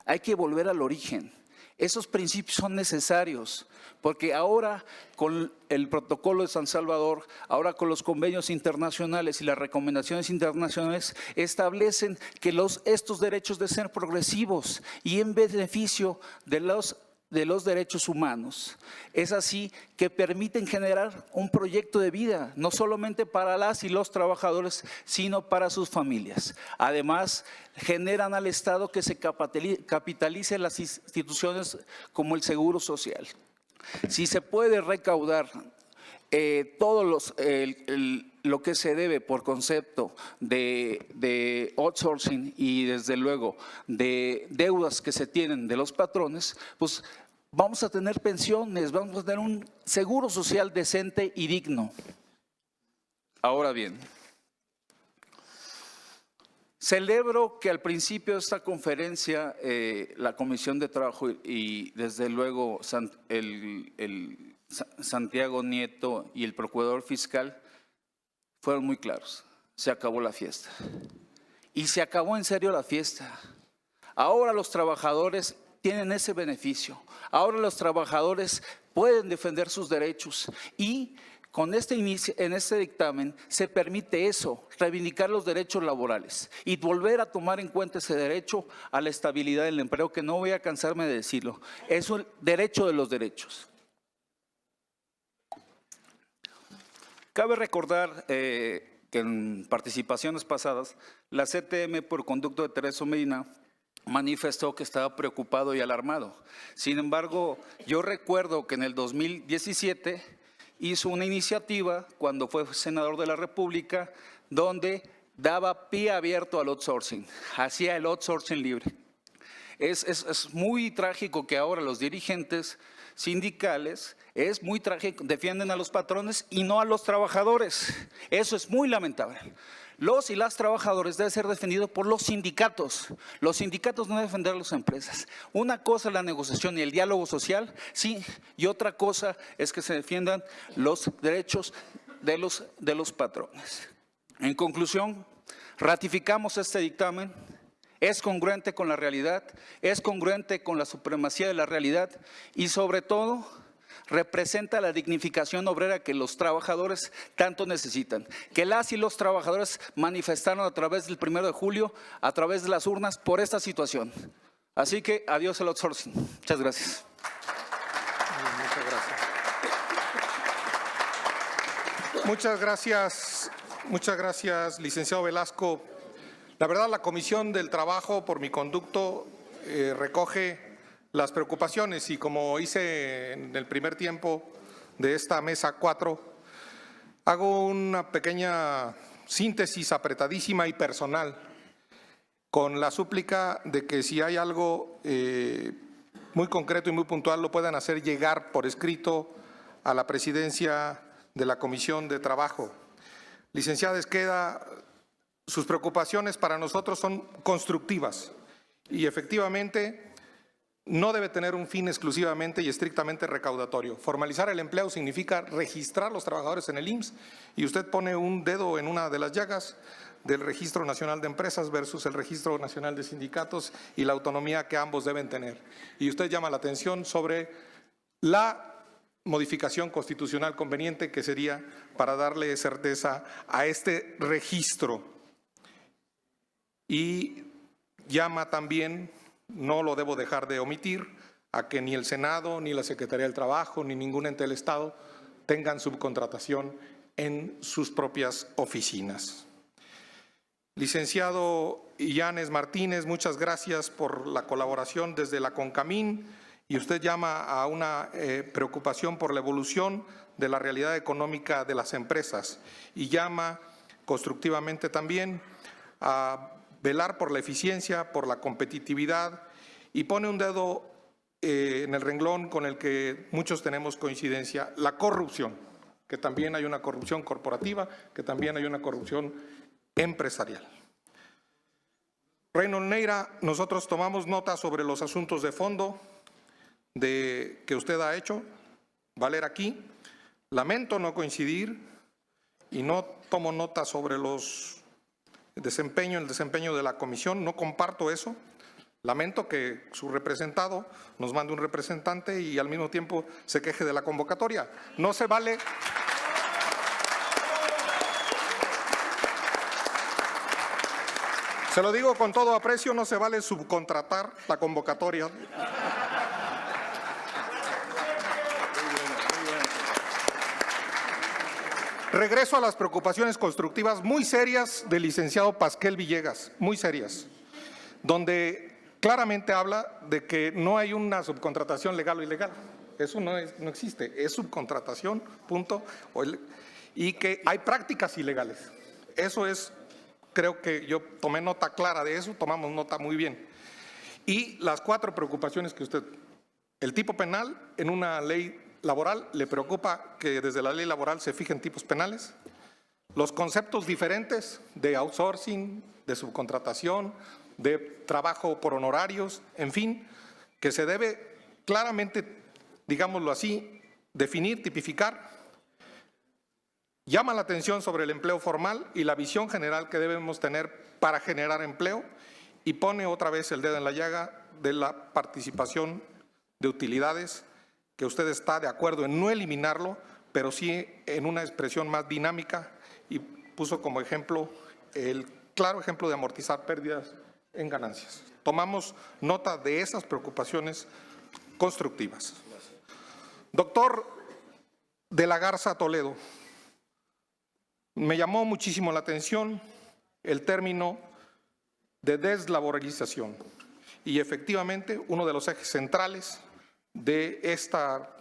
Hay que volver al origen. Esos principios son necesarios, porque ahora con el protocolo de San Salvador, ahora con los convenios internacionales y las recomendaciones internacionales, establecen que estos derechos deben ser progresivos y en beneficio de los derechos humanos. Es así que permiten generar un proyecto de vida, no solamente para las y los trabajadores, sino para sus familias. Además, generan al Estado que se capitalice las instituciones como el Seguro Social. Si se puede recaudar todo lo que se debe por concepto de outsourcing y desde luego de deudas que se tienen de los patrones, pues vamos a tener pensiones, vamos a tener un seguro social decente y digno. Ahora bien, celebro que al principio de esta conferencia la Comisión de Trabajo y desde luego Santiago Nieto y el Procurador Fiscal fueron muy claros. Se acabó la fiesta. Y se acabó en serio la fiesta. Ahora los trabajadores tienen ese beneficio. Ahora los trabajadores pueden defender sus derechos y en este dictamen se permite eso, reivindicar los derechos laborales y volver a tomar en cuenta ese derecho a la estabilidad del empleo, que no voy a cansarme de decirlo. Es un derecho de los derechos. Cabe recordar que en participaciones pasadas, la CTM, por conducto de Teresa Medina, manifestó que estaba preocupado y alarmado. Sin embargo, yo recuerdo que en el 2017 hizo una iniciativa, cuando fue senador de la República, donde daba pie abierto al outsourcing, hacía el outsourcing libre. Es muy trágico que ahora los dirigentes sindicales, es muy trágico, defienden a los patrones y no a los trabajadores. Eso es muy lamentable. Los y las trabajadores deben ser defendidos por los sindicatos. Los sindicatos no deben defender a las empresas. Una cosa es la negociación y el diálogo social, sí, y otra cosa es que se defiendan los derechos de los patrones. En conclusión, ratificamos este dictamen. Es congruente con la realidad, es congruente con la supremacía de la realidad y sobre todo representa la dignificación obrera que los trabajadores tanto necesitan, que las y los trabajadores manifestaron a través del 1 de julio, a través de las urnas, por esta situación. Así que adiós al outsourcing. Muchas gracias. Muchas gracias, licenciado Velasco. La verdad, la Comisión del Trabajo, por mi conducto, recoge las preocupaciones y como hice en el primer tiempo de esta mesa 4, hago una pequeña síntesis apretadísima y personal con la súplica de que si hay algo muy concreto y muy puntual lo puedan hacer llegar por escrito a la presidencia de la Comisión de Trabajo. Licenciada Esqueda, sus preocupaciones para nosotros son constructivas y efectivamente no debe tener un fin exclusivamente y estrictamente recaudatorio. Formalizar el empleo significa registrar a los trabajadores en el IMSS y usted pone un dedo en una de las llagas. del Registro Nacional de Empresas versus el Registro Nacional de Sindicatos y la autonomía que ambos deben tener. Y usted llama la atención sobre la modificación constitucional conveniente que sería para darle certeza a este registro. Y llama también, no lo debo dejar de omitir, a que ni el Senado, ni la Secretaría del Trabajo, ni ningún ente del Estado tengan subcontratación en sus propias oficinas. Licenciado Illanes Martínez, muchas gracias por la colaboración desde la CONCAMIN, y usted llama a una preocupación por la evolución de la realidad económica de las empresas y llama constructivamente también a velar por la eficiencia, por la competitividad, y pone un dedo en el renglón con el que muchos tenemos coincidencia, la corrupción, que también hay una corrupción corporativa, que también hay una corrupción empresarial. Reynolds Neira, nosotros tomamos nota sobre los asuntos de fondo que usted ha hecho valer aquí. Lamento no coincidir y no tomo nota sobre el desempeño de la comisión, no comparto eso. Lamento que su representado nos mande un representante y al mismo tiempo se queje de la convocatoria. No se vale. Se lo digo con todo aprecio, no se vale subcontratar la convocatoria. Regreso a las preocupaciones constructivas muy serias del licenciado Pasquel Villegas, muy serias, donde claramente habla de que no hay una subcontratación legal o ilegal. Eso no existe, es subcontratación, punto, y que hay prácticas ilegales. Eso es, creo que yo tomé nota clara de eso, tomamos nota muy bien. Y las 4 preocupaciones que usted, el tipo penal en una ley laboral, le preocupa que desde la ley laboral se fijen tipos penales, los conceptos diferentes de outsourcing, de subcontratación, de trabajo por honorarios, en fin, que se debe claramente, digámoslo así, definir, tipificar. Llama la atención sobre el empleo formal y la visión general que debemos tener para generar empleo y pone otra vez el dedo en la llaga de la participación de utilidades, que usted está de acuerdo en no eliminarlo, pero sí en una expresión más dinámica, y puso como ejemplo el claro ejemplo de amortizar pérdidas en ganancias. Tomamos nota de esas preocupaciones constructivas. Doctor de la Garza Toledo, me llamó muchísimo la atención el término de deslaboralización, y efectivamente uno de los ejes centrales de esta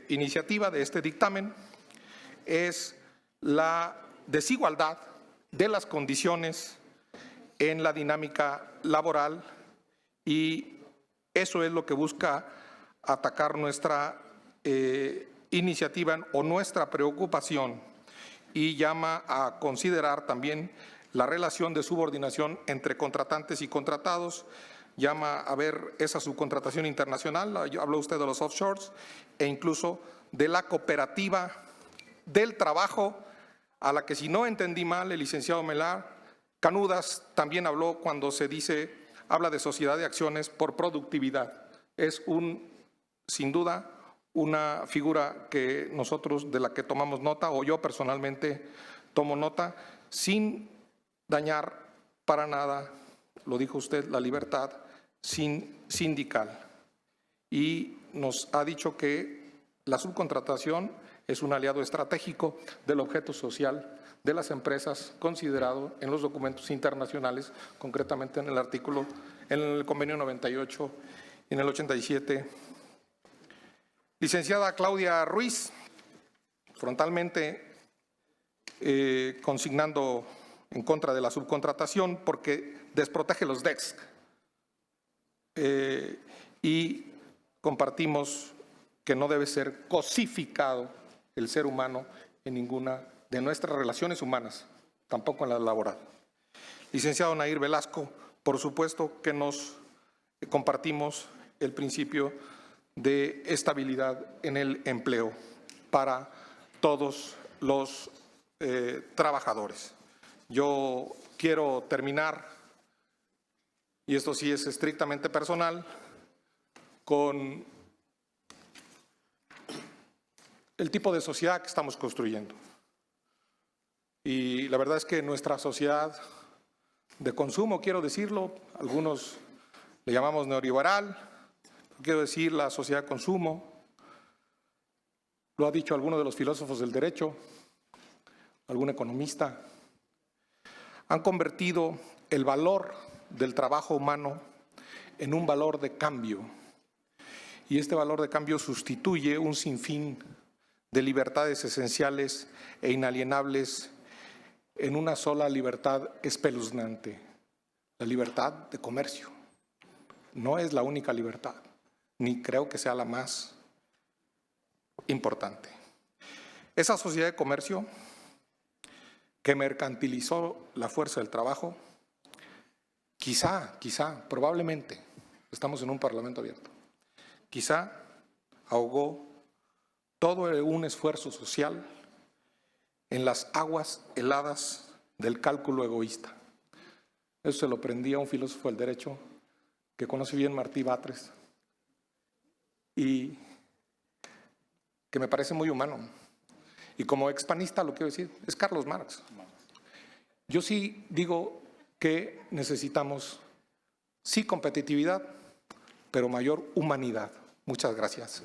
iniciativa, de este dictamen, es la desigualdad de las condiciones en la dinámica laboral, y eso es lo que busca atacar nuestra iniciativa o nuestra preocupación, y llama a considerar también la relación de subordinación entre contratantes y contratados, llama a ver esa subcontratación internacional, habló usted de los offshores, e incluso de la cooperativa del trabajo, a la que, si no entendí mal, el licenciado Canudas también habló cuando habla de sociedad de acciones por productividad. Es sin duda una figura que nosotros, de la que tomamos nota, o yo personalmente tomo nota, sin dañar para nada, lo dijo usted, la libertad sindical. Y nos ha dicho que la subcontratación es un aliado estratégico del objeto social de las empresas, considerado en los documentos internacionales, concretamente en el convenio 98 y en el 87. Licenciada Claudia Ruiz, frontalmente consignando en contra de la subcontratación porque desprotege los DEX. Y compartimos que no debe ser cosificado el ser humano en ninguna de nuestras relaciones humanas, tampoco en la laboral. Licenciado Nair Velasco, por supuesto que nos compartimos el principio de estabilidad en el empleo para todos los trabajadores. Yo quiero terminar, y esto sí es estrictamente personal, con el tipo de sociedad que estamos construyendo. Y la verdad es que nuestra sociedad de consumo, quiero decirlo, algunos le llamamos neoliberal, quiero decir la sociedad de consumo, lo ha dicho alguno de los filósofos del derecho, algún economista, han convertido el valor del trabajo humano en un valor de cambio. Y este valor de cambio sustituye un sinfín de libertades esenciales e inalienables en una sola libertad espeluznante, la libertad de comercio. No es la única libertad, ni creo que sea la más importante. Esa sociedad de comercio que mercantilizó la fuerza del trabajo, quizá, probablemente, estamos en un parlamento abierto, quizá ahogó todo un esfuerzo social en las aguas heladas del cálculo egoísta. Eso se lo aprendí a un filósofo del derecho que conoce bien, Martí Batres, y que me parece muy humano. Y como expanista lo quiero decir, es Carlos Marx. Yo sí digo que necesitamos, sí, competitividad, pero mayor humanidad. Muchas gracias.